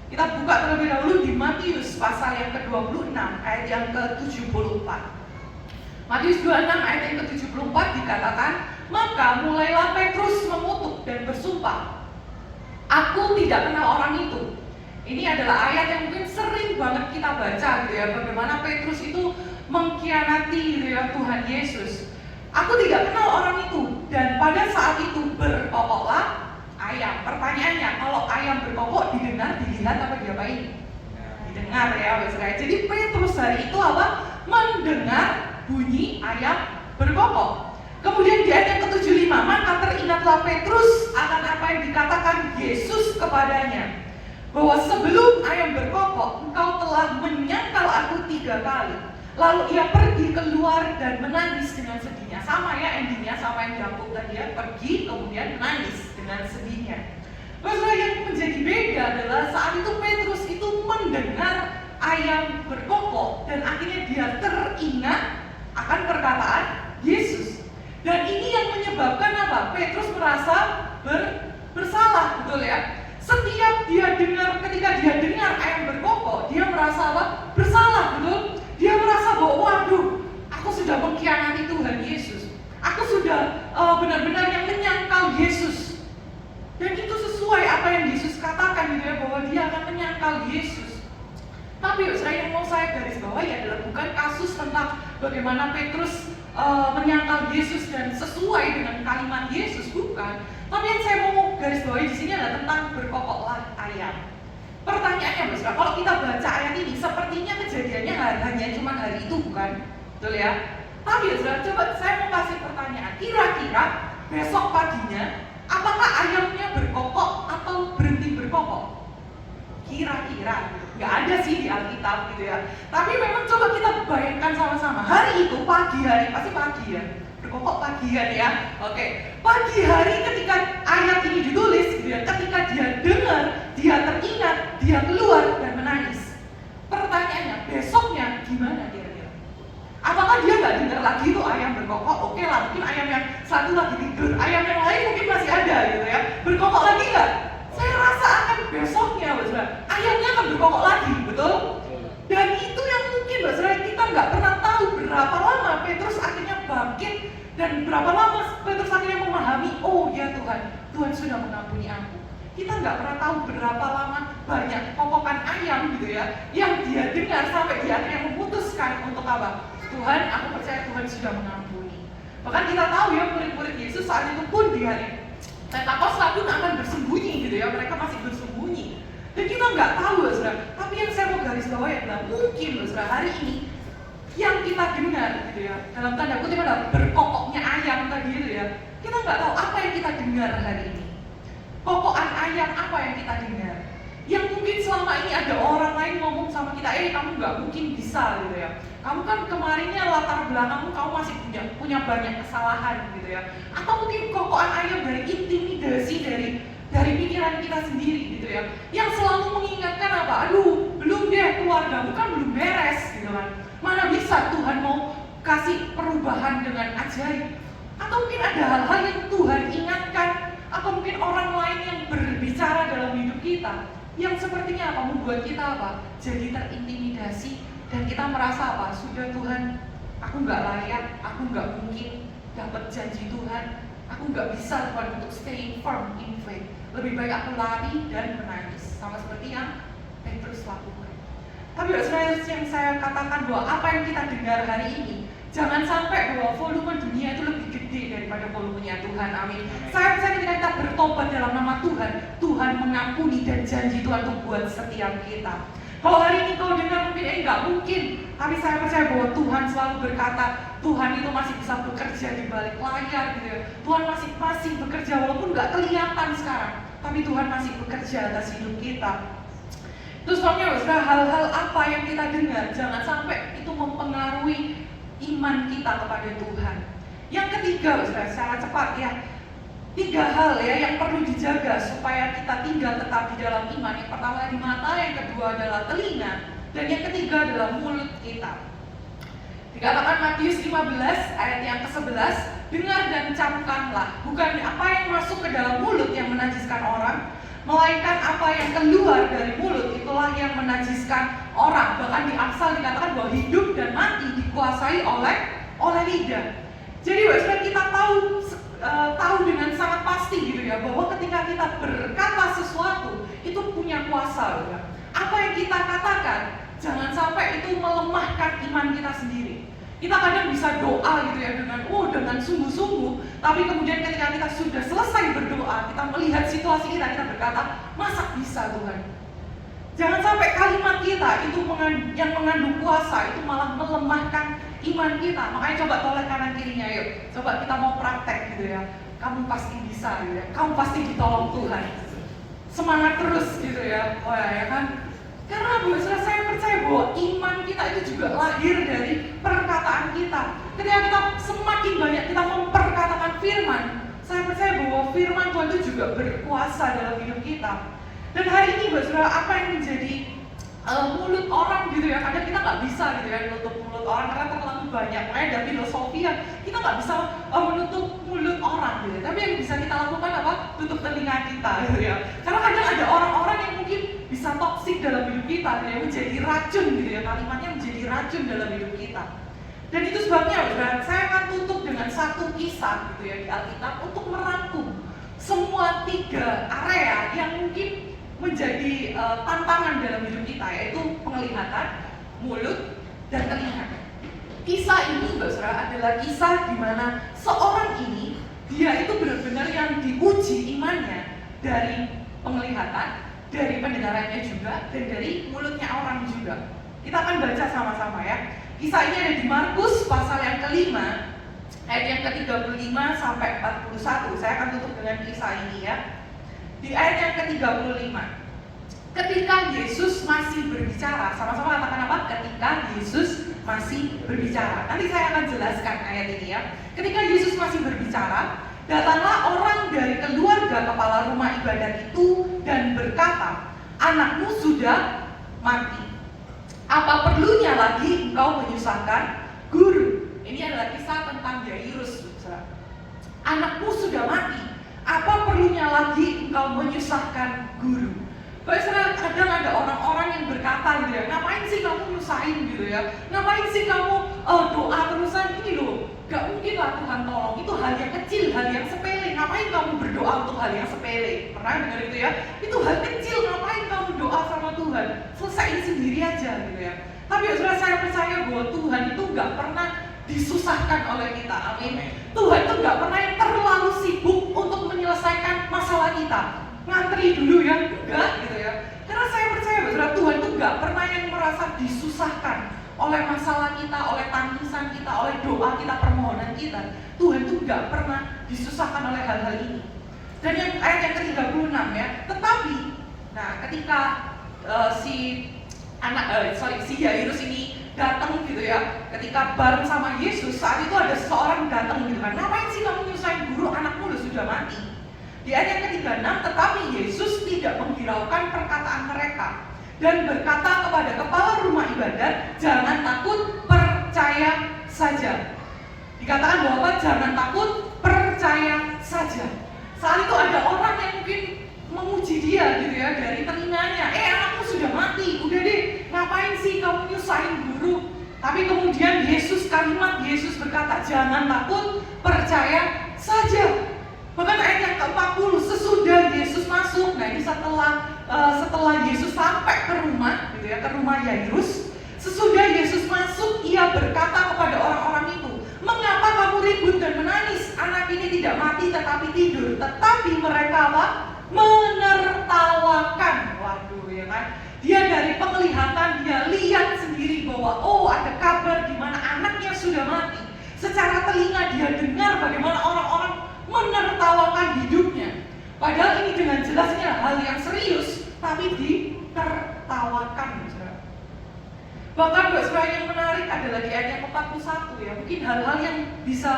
Kita buka terlebih dahulu di Matius pasal yang ke-26 ayat yang ke-74. Matius 26 ayat yang ke-74 dikatakan, maka mulailah Petrus mengutuk dan bersumpah, aku tidak kenal orang itu. Ini adalah ayat yang mungkin sering banget kita baca gitu ya, bagaimana Petrus itu mengkhianati gitu ya Tuhan Yesus. Aku tidak kenal orang itu. Dan pada saat itu berkokoklah ayam. Pertanyaannya, kalau ayam berkokok didengar, dilihat apa diapain? Didengar ya, saudara. Jadi Petrus hari itu apa? Mendengar bunyi ayam berkokok. Kemudian di ayat yang ke-75, maka teringatlah Petrus akan apa yang dikatakan Yesus kepadanya, bahwa sebelum ayam berkokok, engkau telah menyangkal aku 3 kali. Lalu ia pergi keluar dan menangis dengan sedihnya. Sama ya endingnya sama yang Yakub tadi ya, pergi kemudian menangis dengan sedihnya. Terus yang menjadi beda adalah saat itu Petrus itu mendengar ayam berkokok dan akhirnya dia teringat akan perkataan Yesus. Dan ini yang menyebabkan apa? Petrus merasa bersalah, betul ya? Setiap dia dengar, ketika dia dengar ayam berkokok, dia merasa apa? Bersalah, betul? Dia merasa bahwa waduh, aku sudah mengkhianati Tuhan Yesus. Aku sudah benar-benar yang menyangkal Yesus. Dan itu sesuai apa yang Yesus katakan gitu ya, bahwa dia akan menyangkal Yesus. Tapi yang mau saya garis bawahi adalah bukan kasus tentang bagaimana Petrus menyangkal Yesus dan sesuai dengan kalimat Yesus, bukan. Tapi yang saya mau garis bawahi di sini adalah tentang berkokoklah ayam. Pertanyaannya Mbak Saudara, kalau kita baca ayat ini sepertinya kejadiannya hanya cuma hari itu, bukan? Betul ya? Tapi ya Saudara, coba saya mau kasih pertanyaan. Kira-kira besok paginya apakah ayamnya berkokok atau berhenti berkokok? Kira-kira nggak ada sih di Alkitab gitu ya. Tapi memang coba kita bayangkan sama-sama. Hari itu pagi hari, pasti pagi ya. Berkokok pagi kan ya. Oke. Pagi hari ketika ayat ini ditulis gitu ya, ketika dia dengar, dia teringat, dia keluar dan menangis. Pertanyaannya, besoknya gimana kira-kira? Apakah dia nggak dengar lagi itu ayam berkokok? Oke lah, mungkin ayam yang satu lagi tidur, ayam yang lain mungkin masih ada gitu ya. Berkokok lagi nggak? Saya rasa akan besoknya, Mbak Saudara, ayamnya akan berkokok lagi, betul? Dan itu yang mungkin, Mbak Saudara, kita nggak pernah tahu berapa lama Petrus akhirnya bangkit dan berapa lama Petrus akhirnya memahami, oh ya Tuhan, Tuhan sudah mengampuni aku. Kita nggak pernah tahu berapa lama banyak kokokan ayam gitu ya, yang dia dengar sampai dia akhirnya memutuskan untuk apa? Tuhan, aku percaya Tuhan sudah mengampuni. Bahkan kita tahu ya, murid-murid Yesus saat itu pun di hari Pentakosta pun akan bersembunyi gitu ya, mereka masih bersembunyi. Dan kita nggak tahu ya Saudara, tapi yang saya mau garis bawahi adalah mungkin ya Saudara, hari ini yang kita dengar gitu ya, dalam tanda kutip adalah berkokoknya ayam tadi gitu ya, kita nggak tahu apa yang kita dengar hari ini. Kokokan ayam apa yang kita dengar? Yang mungkin selama ini ada orang lain ngomong sama kita, kamu nggak mungkin bisa gitu ya. Kamu kan kemarinnya latar belakangmu kamu masih punya banyak kesalahan gitu ya. Atau mungkin kokokan ayam dari intimidasi dari pikiran kita sendiri gitu ya. Yang selalu mengingatkan apa? Aduh, belum deh, keluargamu kan belum beres gitu kan. Mana bisa Tuhan mau kasih perubahan dengan ajaib? Atau mungkin ada hal-hal yang Tuhan ingatkan, atau mungkin orang lain yang berbicara dalam hidup kita yang sepertinya apa? Membuat kita apa? Jadi terintimidasi dan kita merasa apa? Sudah Tuhan, aku nggak layak, aku nggak mungkin dapat janji Tuhan, aku nggak bisa Tuhan untuk stay firm in faith. Lebih baik aku lari dan menangis, sama seperti yang Petrus lakukan. Tapi yang saya katakan bahwa apa yang kita dengar hari ini, jangan sampai bahwa volume dunia itu lebih gede daripada volumenya Tuhan. Amin. Saya percaya ketika kita bertobat dalam nama Tuhan, Tuhan mengampuni dan janji Tuhan untuk buat setiap kita. Kalau hari ini kau dengar mungkin nggak mungkin, tapi saya percaya bahwa Tuhan selalu berkata, Tuhan itu masih bisa bekerja di balik layar gitu ya. Tuhan masih bekerja walaupun nggak kelihatan sekarang, tapi Tuhan masih bekerja atas hidup kita. Terus sebabnya hal-hal apa yang kita dengar, jangan sampai itu mempengaruhi iman kita kepada Tuhan. Yang ketiga, secara cepat ya, 3 hal ya yang perlu dijaga supaya kita tinggal tetap di dalam iman. Yang pertama di mata, yang kedua adalah telinga, dan yang ketiga adalah mulut kita. Dikatakan Matius 15 ayat yang ke-11, dengar dan camkanlah, bukan apa yang masuk ke dalam mulut yang menajiskan orang, melainkan apa yang keluar dari mulut itulah yang menajiskan orang. Bahkan di Amsal dikatakan bahwa hidup dan mati dikuasai oleh lidah. Jadi saudara, kita tahu dengan sangat pasti gitu ya, bahwa ketika kita berkata sesuatu itu punya kuasa ya. Apa yang kita katakan jangan sampai itu melemahkan iman kita sendiri. Kita kadang bisa doa gitu ya dengan sungguh-sungguh, tapi kemudian ketika kita sudah selesai berdoa, kita melihat situasi kita berkata, masa bisa Tuhan? Jangan sampai kalimat kita itu yang mengandung kuasa itu malah melemahkan iman kita. Makanya coba tolak kanan kirinya, yuk. Coba kita mau praktek gitu ya. Kamu pasti bisa gitu ya. Kamu pasti ditolong Tuhan. Semangat terus gitu ya. Wah ya kan? Karena saya percaya bahwa iman kita itu juga lahir dari perkataan kita. Ketika kita semakin banyak kita memperkatakan firman, saya percaya bahwa firman Tuhan itu juga berkuasa dalam hidup kita. Dan hari ini saudara, apa yang menjadi mulut orang gitu ya, kadang kita nggak bisa gitu ya menutup mulut orang karena terlalu banyak. Makanya ada filosofi yang kita nggak bisa menutup mulut orang gitu. Tapi yang bisa kita lakukan apa? Tutup telinga kita gitu ya. Karena kadang ada orang-orang yang mungkin bisa toksik dalam hidup kita, yang menjadi racun gitu ya, kalimatnya menjadi racun dalam hidup kita. Dan itu sebabnya saya akan tutup dengan satu kisah gitu ya di Alkitab untuk merangkum semua 3 area yang mungkin menjadi tantangan dalam hidup kita, yaitu penglihatan, mulut, dan telinga. Kisah ini saudara adalah kisah di mana seorang ini Dia itu benar-benar yang diuji imannya dari penglihatan, dari pendengarannya juga, dan dari mulutnya orang juga. Kita akan baca sama-sama ya. Kisah ini ada di Markus pasal yang kelima, ayat yang ke-35 sampai 41. Saya akan tutup dengan kisah ini ya. Di ayat yang ke-35. Ketika Yesus masih berbicara, sama-sama katakan apa? Ketika Yesus masih berbicara. Nanti saya akan jelaskan ayat ini ya. Ketika Yesus masih berbicara, datanglah orang dari keluarga kepala rumah ibadat itu dan berkata, anakmu sudah mati. Apa perlunya lagi engkau menyusahkan guru? Ini adalah kisah tentang Yairus. Anakmu sudah mati. Apa perlunya lagi engkau menyusahkan guru? Kadang ada orang-orang yang berkata gitu ya, ngapain sih kamu nyusahin gitu ya? Ngapain sih kamu doa terusan ini loh? Gak mungkin lah Tuhan tolong, itu hal yang kecil, hal yang sepele. Ngapain kamu berdoa untuk hal yang sepele? Pernah dengar itu ya? Itu hal kecil, ngapain kamu doa sama Tuhan? Selesaiin sendiri aja gitu ya. Tapi ya saya percaya bahwa Tuhan itu gak pernah disusahkan oleh kita, amin. Tuhan itu gak pernah yang terlalu sibuk untuk menyelesaikan masalah kita. Ngantri dulu ya, enggak gitu ya. Karena saya percaya bahwa Tuhan itu gak pernah yang merasa disusahkan oleh masalah kita, oleh tangisan kita, oleh doa kita, permohonan kita. Tuhan itu gak pernah disusahkan oleh hal-hal ini. Dan yang ayat yang ke-36 ya, tetapi nah ketika si Yairus ini datang gitu ya, ketika bareng sama Yesus, saat itu ada seorang datang gitu kan, ngapain sih kamu nyusahin guru, anakmu udah sudah mati. Di ayat yang ke-36, tetapi Yesus tidak menghiraukan perkataan mereka dan berkata kepada kepala rumah ibadat, jangan takut, percaya saja. Dikatakan bahwa jangan takut, percaya saja. Saat itu ada orang yang mungkin menguji dia gitu ya, dari telinganya, anakmu sudah mati, udah deh, ngapain sih kamu nyusahin guru? Tapi kemudian kalimat Yesus berkata, jangan takut, percaya saja. Bahkan ayat yang ke-40, sesudah Yesus masuk, nah ini setelah Yesus sampai ke rumah, gitu ya, ke rumah Yairus. Sesudah Yesus masuk, ia berkata kepada orang-orang itu, mengapa kamu ribut dan menangis? Anak ini tidak mati tetapi tidur. Tetapi mereka apa? Menertawakan. Waduh ya kan? Dia dari penglihatan, dia lihat sendiri bahwa ada kabar di mana anaknya sudah mati. Secara telinga dia dengar bagaimana orang-orang menertawakan hidupnya. Padahal ini dengan jelasnya hal yang serius, tapi ditertawakan. Bahkan yang menarik adalah di ayat yang ke-41 ya. Mungkin hal-hal yang bisa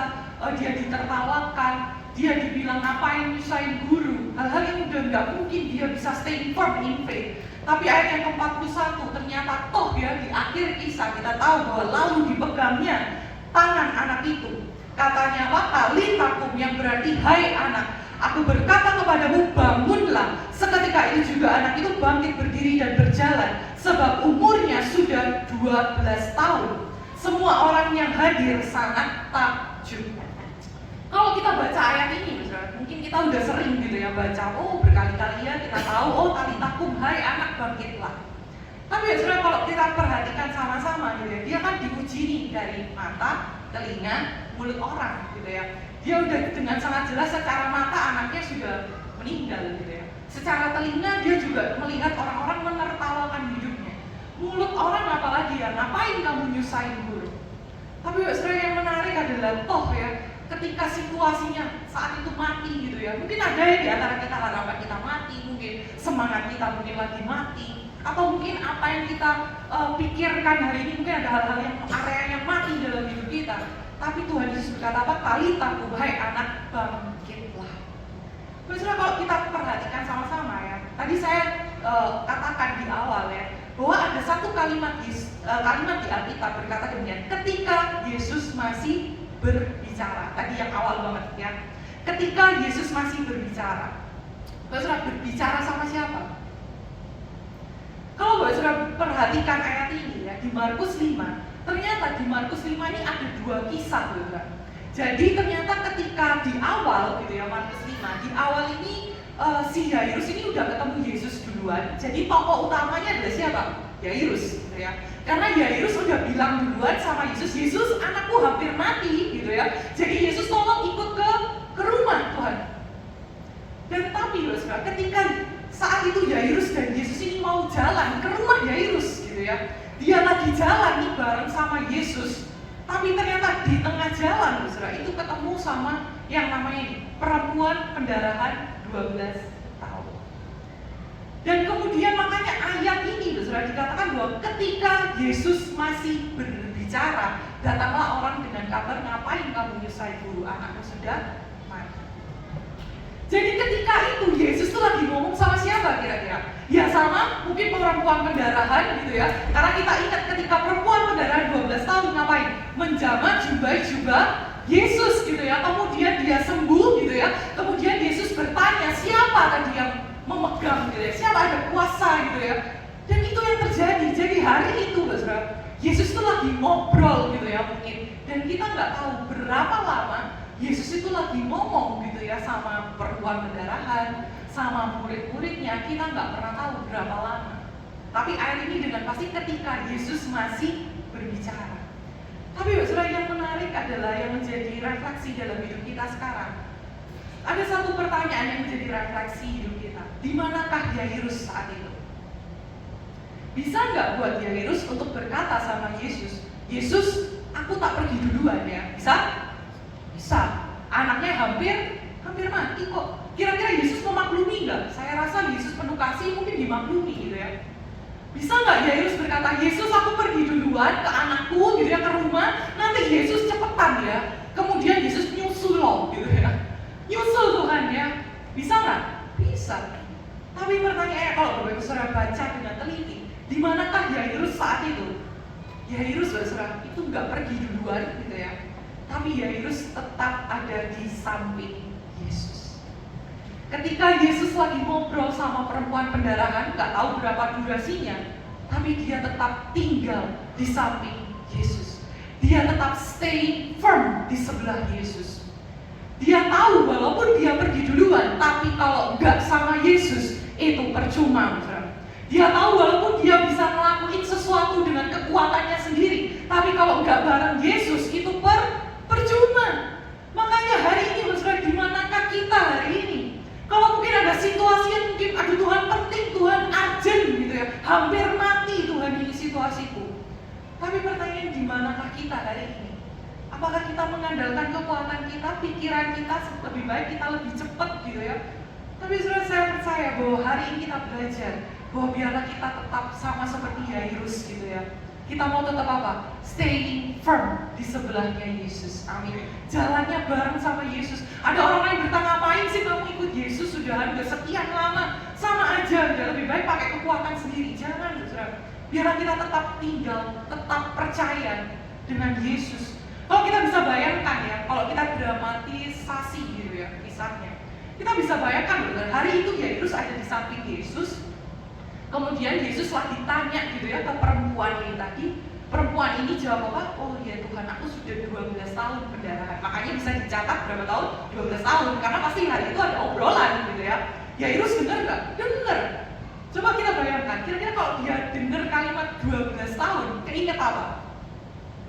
dia ditertawakan, dia dibilang ngapain nyusahin guru, hal-hal yang udah nggak mungkin dia bisa stay firm in faith. Tapi ayat yang ke-41 ternyata toh ya, di akhir kisah kita tahu bahwa lalu dipegangnya tangan anak itu. Katanya apa? Talitakum, yang berarti hai anak, aku berkata kepadamu bangunlah. Seketika itu juga anak itu bangkit berdiri dan berjalan, sebab umurnya sudah 12 tahun. Semua orang yang hadir sangat takjub. Kalau kita baca ayat ini, mungkin kita udah sering gitu ya baca, berkali-kali ya kita tahu, talitakum, hai anak bangkitlah. Tapi ya kalau kita perhatikan sama-sama gitu ya, dia kan diuji nih dari mata, telinga, mulut orang gitu ya. Dia udah dengan sangat jelas secara mata anaknya sudah meninggal gitu ya. Secara telinga dia juga melihat orang-orang menertawakan hidupnya. Mulut orang apalagi ya, ngapain kamu nyusahin guru? Tapi yang menarik adalah toh ya, ketika situasinya saat itu mati gitu ya. Mungkin ada ya di antara kita harapan kita mati, mungkin semangat kita mungkin lagi mati, atau mungkin apa yang kita pikirkan hari ini mungkin ada hal-hal yang area yang mati dalam hidup kita. Tapi Tuhan Yesus berkata apa? Talitakum, hai anak bangkitlah. Misalnya kalau kita perhatikan sama-sama ya, tadi saya katakan di awal ya, bahwa ada satu kalimat di Alkitab berkata demikian, ketika Yesus masih berbicara. Tadi yang awal banget ya, ketika Yesus masih berbicara. Saudara berbicara sama siapa? Kalau saudara perhatikan ayat ini ya, di Markus 5, ternyata di Markus 5 ini ada dua kisah juga. Jadi ternyata ketika di awal gitu ya, Markus 5, di awal ini si Yairus ini udah ketemu Yesus duluan. Jadi tokoh utamanya adalah siapa? Yairus gitu ya. Karena Yairus udah bilang duluan sama Yesus, Yesus anakku hampir mati gitu ya. Jadi Yesus tolong ikut ke rumah yang namanya ini, perempuan pendarahan 12 tahun. Dan kemudian makanya ayat ini sudah dikatakan bahwa ketika Yesus masih berbicara, datanglah orang dengan kabar, ngapain kamu nyusai guru, anakmu sudah mati. Jadi ketika itu Yesus tuh lagi ngomong sama siapa kira-kira? Ya sama mungkin perempuan pendarahan gitu ya. Karena kita ingat ketika perempuan pendarahan 12 tahun ngapain? Menjamah jubah Yesus gitu ya. Kemudian dia sembuh gitu ya. Kemudian Yesus bertanya siapa tadi yang memegang gitu ya. Siapa ada kuasa gitu ya. Dan itu yang terjadi. Jadi hari itu Saudara, Yesus tuh lagi ngobrol gitu ya mungkin. Dan kita nggak tahu berapa lama Yesus itu lagi ngomong gitu ya sama perempuan pendarahan, sama murid-muridnya, kita nggak pernah tahu berapa lama. Tapi ayat ini dengan pasti ketika Yesus masih berbicara. Tapi saudara, yang menarik adalah yang menjadi refleksi dalam hidup kita sekarang. Ada satu pertanyaan yang menjadi refleksi hidup kita. Di manakah Yairus saat itu? Bisa nggak buat Yairus untuk berkata sama Yesus, Yesus, aku tak pergi duluan ya? Bisa? Bisa. Anaknya hampir mati kok. Kira-kira Yesus memaklumi nggak? Saya rasa Yesus penuh kasih mungkin dimaklumi gitu ya. Bisa nggak Yairus berkata, Yesus aku pergi duluan ke anakku gitu ya, ke rumah, nanti Yesus cepetan ya. Kemudian Yesus nyusul loh gitu ya. Nyusul Tuhan ya. Bisa nggak? Bisa. Tapi pertanyaannya kalau Bapak Ibu Saudara baca dengan teliti, di manakah Yairus saat itu? Yairus Saudara itu nggak pergi duluan gitu ya. Tapi Yairus tetap ada di samping Yesus. Ketika Yesus lagi ngobrol sama perempuan pendarahan, gak tahu berapa durasinya, tapi dia tetap tinggal di samping Yesus. Dia tetap stay firm di sebelah Yesus. Dia tahu walaupun dia pergi duluan, tapi kalau gak sama Yesus, itu percuma. Dia tahu walaupun dia bisa ngelakuin sesuatu dengan kekuatannya sendiri, tapi kalau gak bareng Yesus, itu percuma. Makanya hari ini Saudara, di manakah kita hari ini? Kalau mungkin ada situasi yang mungkin aduh Tuhan penting, Tuhan urgent gitu ya, hampir mati Tuhan ini situasiku. Tapi pertanyaan di manakah kita hari ini? Apakah kita mengandalkan kekuatan kita, pikiran kita lebih baik kita lebih cepat gitu ya? Tapi Saudara, saya percaya bahwa hari ini kita belajar bahwa biarlah kita tetap sama seperti Yairus gitu ya. Kita mau tetap apa? Staying firm di sebelahnya Yesus. Amin. Jalannya bareng sama Yesus. Ada orang lain bertanya, ngapain sih kamu ikut Yesus sudah sekian lama? Sama aja, udah lebih baik pakai kekuatan sendiri. Jangan, Saudara. Biarlah kita tetap tinggal, tetap percaya dengan Yesus. Kalau kita bisa bayangkan ya, kalau kita dramatisasi gitu ya kisahnya, kita bisa bayangkan benar hari itu Yairus ada di samping Yesus. Kemudian Yesus lagi tanya gitu ya ke perempuan ini tadi. Perempuan ini jawab apa? Oh ya Tuhan, aku sudah 12 tahun pendarahan. Makanya bisa dicatat berapa tahun? 12 tahun. Karena pasti hari itu ada obrolan gitu ya. Yairus dengar nggak? Dengar. Coba kita bayangkan, kira-kira kalau dia dengar kalimat 12 tahun, keinget apa?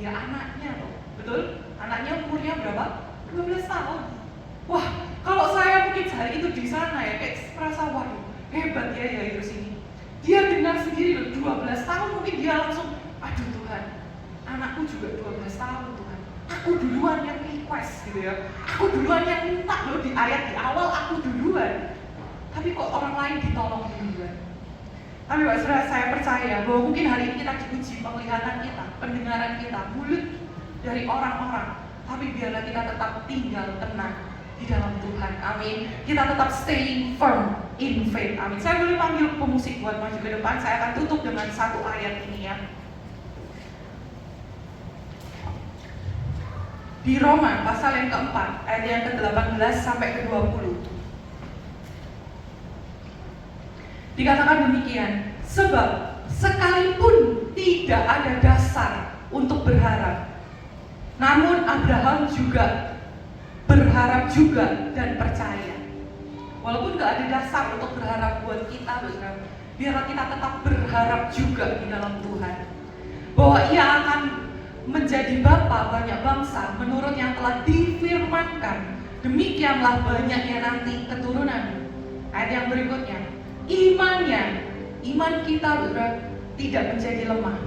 Ya anaknya loh. Betul? Anaknya umurnya berapa? 12 tahun. Wah, kalau saya mungkin hari itu di sana ya, kayak merasa waduh, hebat ya Yairus ini. Dia dengar sendiri loh, 12 tahun mungkin dia langsung, aduh Tuhan, anakku juga 12 tahun Tuhan. Aku duluan yang request gitu ya. Aku duluan yang minta loh di ayat di awal, aku duluan. Tapi kok orang lain ditolong duluan. Tapi Pak Saudara, saya percaya bahwa mungkin hari ini kita diuji penglihatan kita, pendengaran kita, mulut dari orang-orang. Tapi biarlah kita tetap tinggal tenang di dalam Tuhan. Amin. Kita tetap staying firm in faith. Amin. Saya boleh panggil pemusik buat maju ke depan. Saya akan tutup dengan satu ayat ini ya. Di Roma pasal yang keempat, ayat yang ke-18 sampai ke-20. Dikatakan demikian, sebab sekalipun tidak ada dasar untuk berharap, namun Abraham juga berharap juga dan percaya. Walaupun gak ada dasar untuk berharap buat kita, biarlah kita tetap berharap juga di dalam Tuhan, bahwa Ia akan menjadi bapa banyak bangsa menurut yang telah difirmankan. Demikianlah banyaknya nanti keturunan. Ayat yang berikutnya, iman kita tidak menjadi lemah.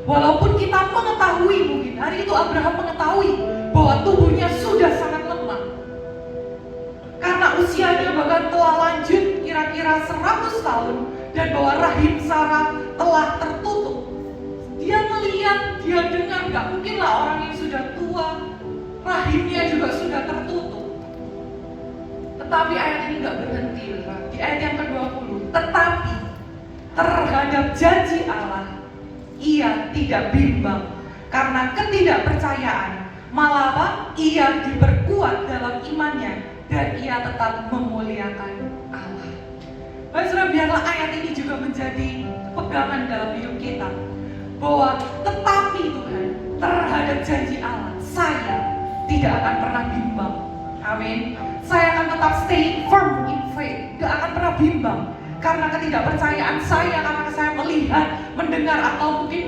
Walaupun kita mengetahui, mungkin hari itu Abraham mengetahui bahwa tubuhnya sudah sangat lemah, kira-kira 100 tahun dan bahwa rahim Sarah telah tertutup. Dia melihat, dia dengar, gak mungkinlah orang yang sudah tua, rahimnya juga sudah tertutup. Tetapi ayat ini gak berhenti, di ayat yang ke-20. Tetapi terhadap janji Allah, ia tidak bimbang karena ketidakpercayaan. Malah apa? Ia diperkuat dalam imannya dan ia tetap memuliakan Allah. Baik saudara, biarlah ayat ini juga menjadi pegangan dalam hidup kita, bahwa tetapi Tuhan terhadap janji Allah, saya tidak akan pernah bimbang. Amin. Saya akan tetap stay firm in faith, gak akan pernah bimbang karena ketidakpercayaan saya, karena saya melihat, mendengar atau mungkin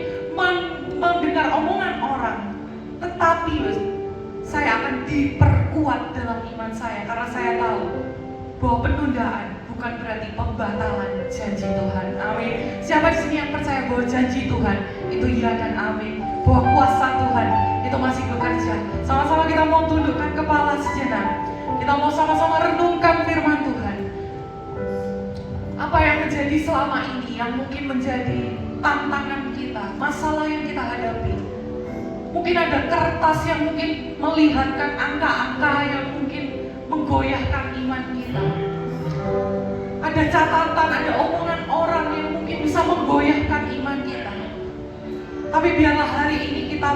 mendengar omongan orang. Tetapi saya akan diperkuat dalam iman saya karena saya tahu bahwa penundaan bukan berarti pembatalan janji Tuhan. Amin. Siapa di sini yang percaya bahwa janji Tuhan itu iya dan amin, bahwa kuasa Tuhan itu masih bekerja. Sama-sama kita mau tundukkan kepala sejenak. Kita mau sama-sama renungkan firman Tuhan. Apa yang menjadi selama ini yang mungkin menjadi tantangan kita, masalah yang kita hadapi. Mungkin ada kertas yang mungkin melihatkan angka-angka yang mungkin menggoyahkan iman kita. Ada catatan, ada omongan orang yang mungkin bisa menggoyahkan iman kita. Tapi biarlah hari ini kita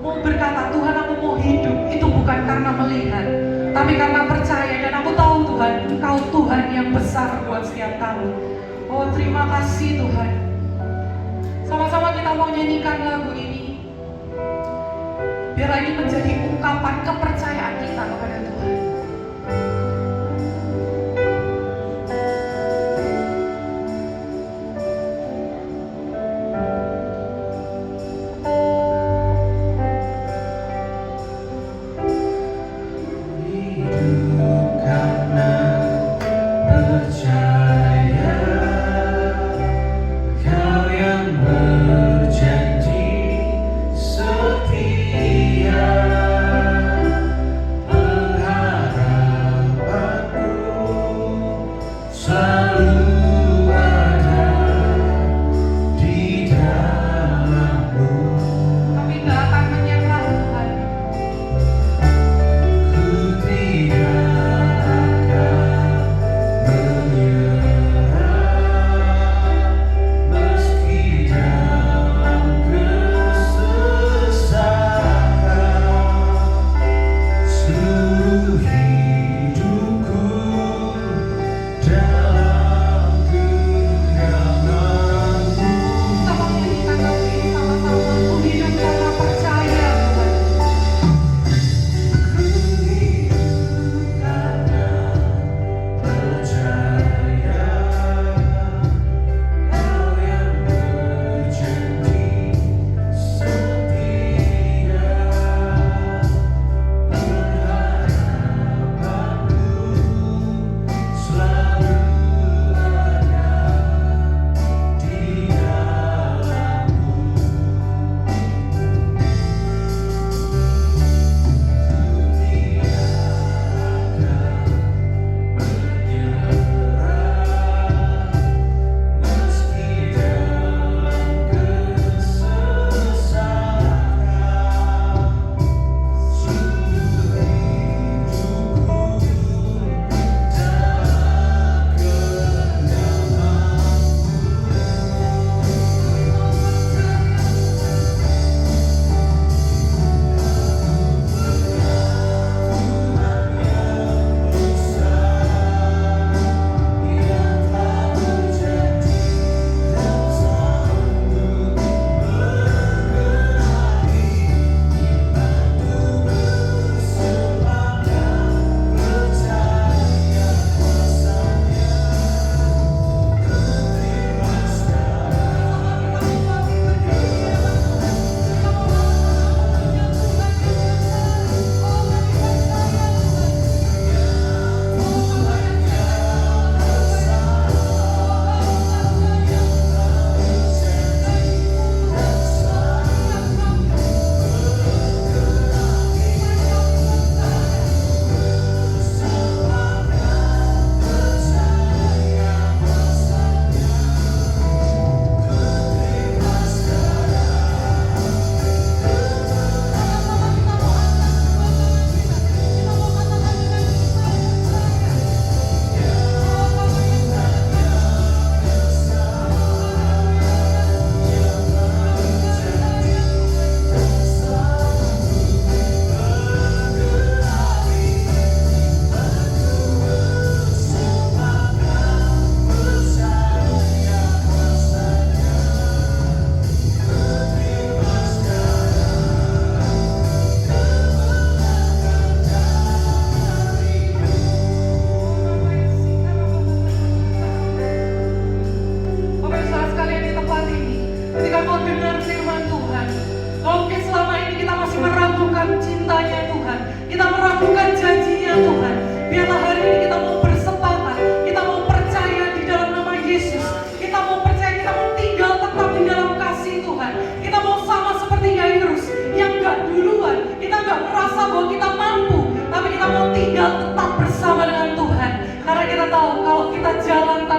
mau berkata, Tuhan, aku mau hidup. Itu bukan karena melihat, tapi karena percaya. Dan aku tahu Tuhan, Engkau Tuhan yang besar buat setiap kami. Oh, terima kasih Tuhan. Sama-sama kita mau nyanyikan lagu ini. Biar ini menjadi ungkapan kepercayaan kita kepada Tuhan. Setia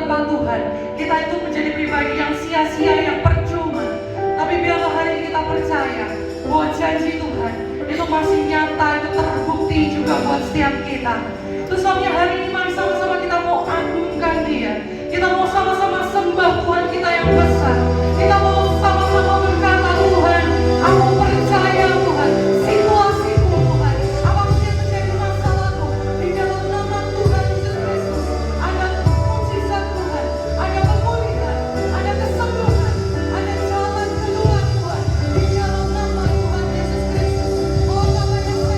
tempat Tuhan, kita itu menjadi pribadi yang sia-sia, yang percuma. Tapi biarlah hari ini kita percaya bahwa janji Tuhan itu masih nyata, itu terbukti juga buat setiap kita. Terus sebabnya hari ini mari sama-sama kita mau agungkan Dia. Kita mau sama-sama sembah Tuhan kita yang besar. Kita mau sama-sama berkata, Tuhan, aku percaya Tuhan, situasiku Tuhan, apapun yang menjadi masalahku, di dalam nama Tuhan Yesus Kristus, ada mukjizat Tuhan, ada pemulihan, ada kesembuhan, ada jalan keluar Tuhan, di dalam nama Tuhan Yesus Kristus. Oh, Bapa yang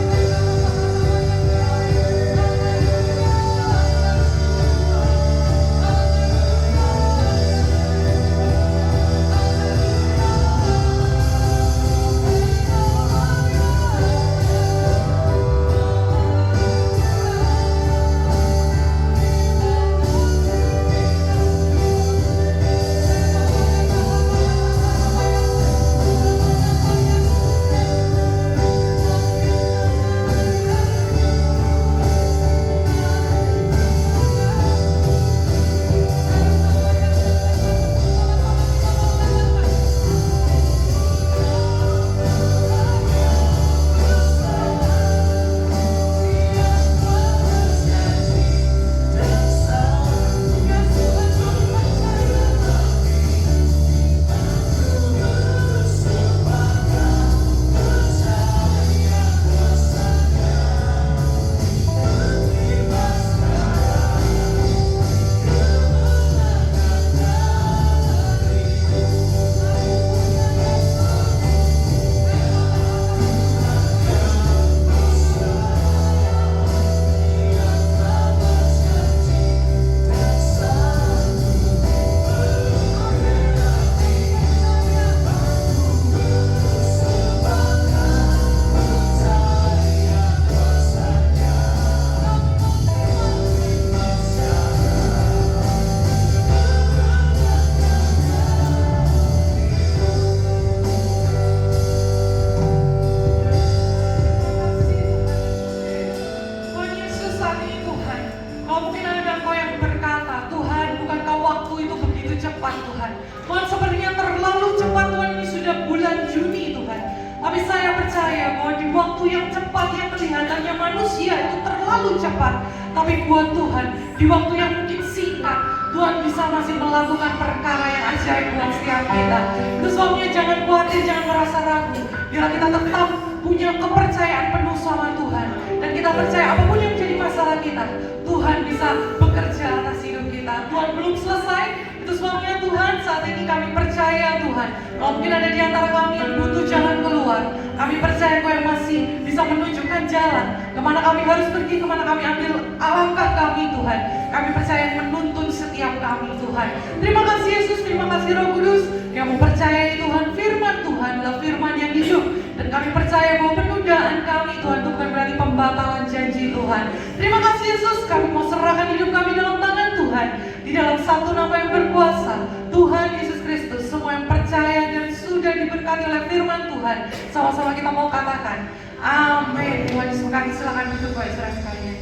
tapi buat Tuhan, di waktu yang mungkin singkat, Tuhan bisa masih melakukan perkara yang ajaib buat setiap kita. Itu sebabnya jangan khawatir, jangan merasa ragu. Biar kita tetap punya kepercayaan penuh sama Tuhan. Dan kita percaya apapun yang menjadi masalah kita, Tuhan bisa bekerja atas hidup kita. Tuhan belum selesai, itu sebabnya Tuhan saat ini kami percaya Tuhan. Kalau mungkin ada di antara kami yang butuh jalan keluar, kami percaya Kau yang masih bisa menunjukkan jalan. Kemana kami harus pergi, kemana kami ambil langkah kami Tuhan. Kami percaya yang menuntun setiap kami Tuhan. Terima kasih Yesus, terima kasih Roh Kudus yang mempercayai Tuhan, firman Tuhan adalah firman yang hidup. Dan kami percaya bahwa penundaan kami Tuhan itu bukan berarti pembatalan janji Tuhan. Terima kasih Yesus, kami mau serahkan hidup kami dalam tangan Tuhan. Di dalam satu nama yang berkuasa, Tuhan Yesus Kristus. Semua yang percaya dan sudah diberkati oleh firman Tuhan, sama-sama kita mau katakan amin. Tuhan Yesus berkati, silakan duduk Bapak Saudara sekalian.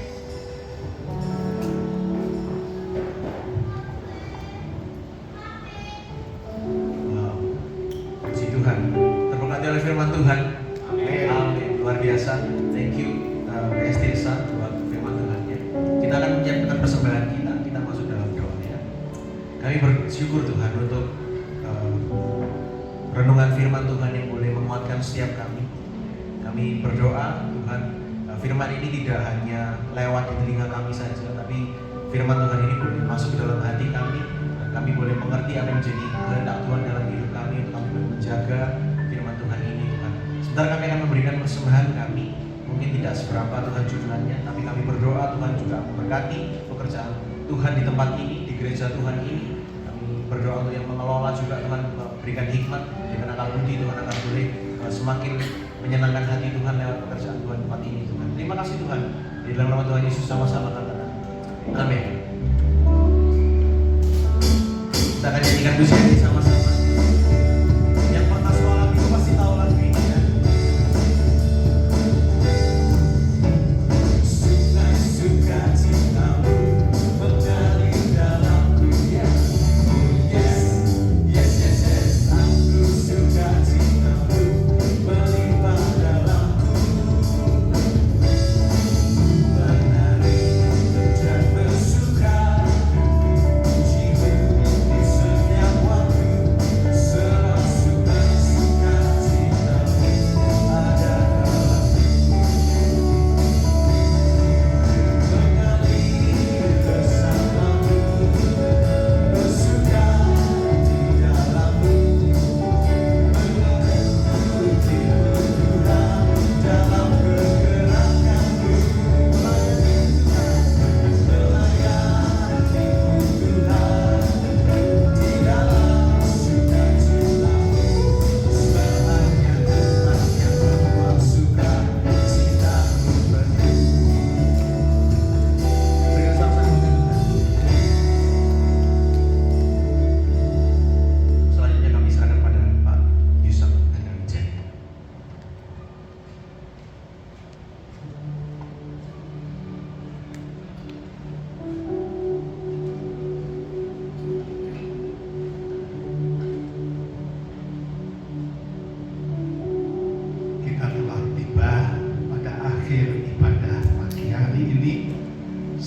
Puji Tuhan, terberkati oleh firman Tuhan. Amin. Luar biasa. Thank you Estirsa buat firman Tuhannya. Kita akan menyiapkan persembahan kita. Kita masuk dalam doa ya. Kami bersyukur Tuhan untuk renungan firman Tuhan yang boleh menguatkan setiap kami. Kami berdoa Tuhan, firman ini tidak hanya lewat di telinga kami saja, tapi firman Tuhan ini boleh masuk ke dalam hati kami, dan kami boleh mengerti apa yang menjadi kehendak Tuhan dalam hidup kami, untuk kami boleh menjaga firman Tuhan ini Tuhan. Sebentar kami akan memberikan persembahan kami, mungkin tidak seberapa Tuhan jumlahnya, tapi kami berdoa Tuhan juga memberkati pekerjaan Tuhan di tempat ini, di gereja Tuhan ini. Kami berdoa untuk yang mengelola juga Tuhan berikan hikmat dengan akal budi, Tuhan akan boleh semakin menyenangkan hati Tuhan lewat pekerjaan Tuhan tempat ini Tuhan. Terima kasih Tuhan. Di dalam nama Tuhan Yesus sama-sama katakan amin. Kita akan nyanyikan pujian ini sama-sama. Yang pernah sholat itu pasti tahu lagu ini ya. Sungai sukacitamu mengalir dalamku ya.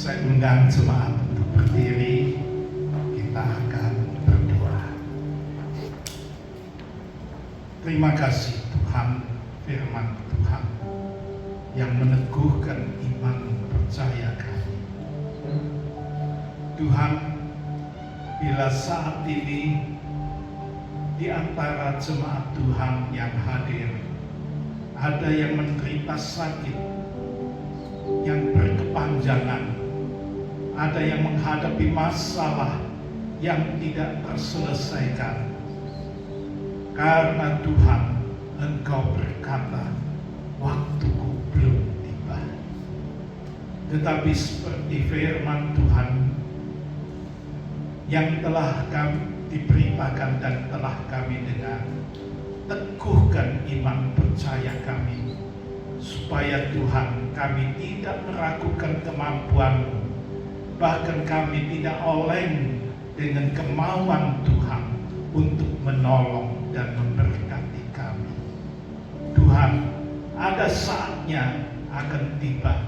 Saya undang jemaat untuk berdiri. Kita akan berdoa. Terima kasih Tuhan, firman Tuhan yang meneguhkan iman percaya kami. Tuhan, bila saat ini di antara jemaat Tuhan yang hadir ada yang menderita sakit yang berkepanjangan, ada yang menghadapi masalah yang tidak terselesaikan, karena Tuhan, Engkau berkata, waktuku belum tiba. Tetapi seperti firman Tuhan yang telah kami diberitakan dan telah kami dengar, teguhkan iman percaya kami, supaya Tuhan, kami tidak meragukan kemampuan-Mu, bahkan kami tidak oleng dengan kemauan Tuhan untuk menolong dan memberkati kami. Tuhan, ada saatnya akan tiba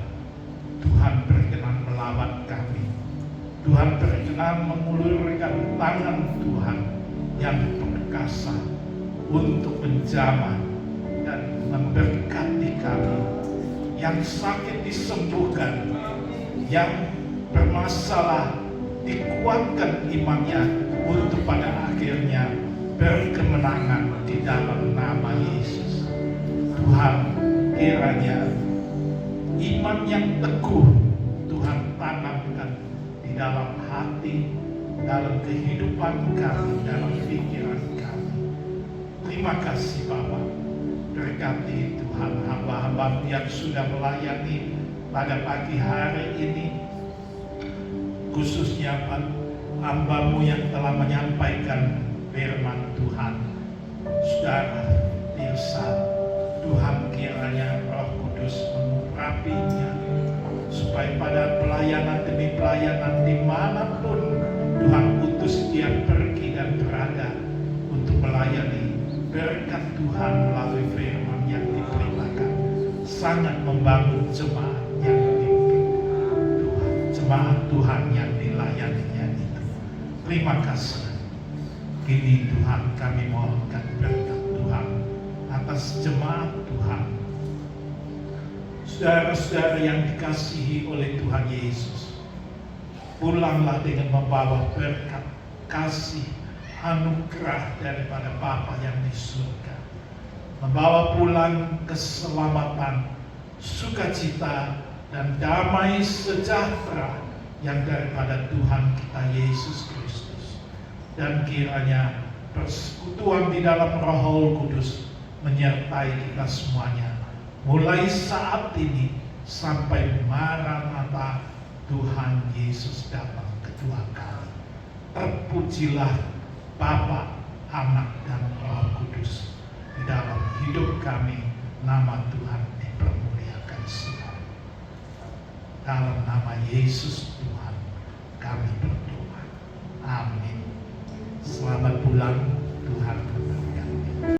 Tuhan berkenan melawat kami. Tuhan berkenan mengulurkan tangan Tuhan yang perkasa untuk menjamah dan memberkati kami. Yang sakit disembuhkan, yang bermasalah dikuatkan imannya untuk pada akhirnya berkemenangan di dalam nama Yesus. Tuhan, kiranya iman yang teguh Tuhan tanamkan di dalam hati, dalam kehidupan kami, dalam pikiran kami. Terima kasih Bapa. Berkati Tuhan hamba-hamba yang sudah melayani pada pagi hari ini, khususnya hamba-Mu yang telah menyampaikan firman Tuhan. Saudara Tirsa, Tuhan kiranya Roh Kudus mengurapinya, supaya pada pelayanan demi pelayanan dimanapun Tuhan utus dia pergi dan berada untuk melayani, berkat Tuhan melalui firman yang diberitakan sangat membangun jemaat yang dipimpin Tuhan, jemaat Tuhan yang dilayaninya itu. Terima kasih. Kini Tuhan, kami mohonkan berkat Tuhan atas jemaat Tuhan, saudara-saudara yang dikasihi oleh Tuhan Yesus. Pulanglah dengan membawa berkat, kasih, anugerah daripada Bapa yang di surga, membawa pulang keselamatan, sukacita, dan damai sejahtera yang daripada Tuhan kita Yesus Kristus. Dan kiranya persekutuan di dalam Roh Kudus menyertai kita semuanya, mulai saat ini sampai Maranatha Tuhan Yesus datang kedua kali. Terpujilah Bapa, Anak, dan Roh Kudus di dalam hidup kami. Nama Tuhan dipermuliakan selalu. Dalam nama Yesus Tuhan kami berdoa. Amin. Selamat pulang, Tuhan memberkati.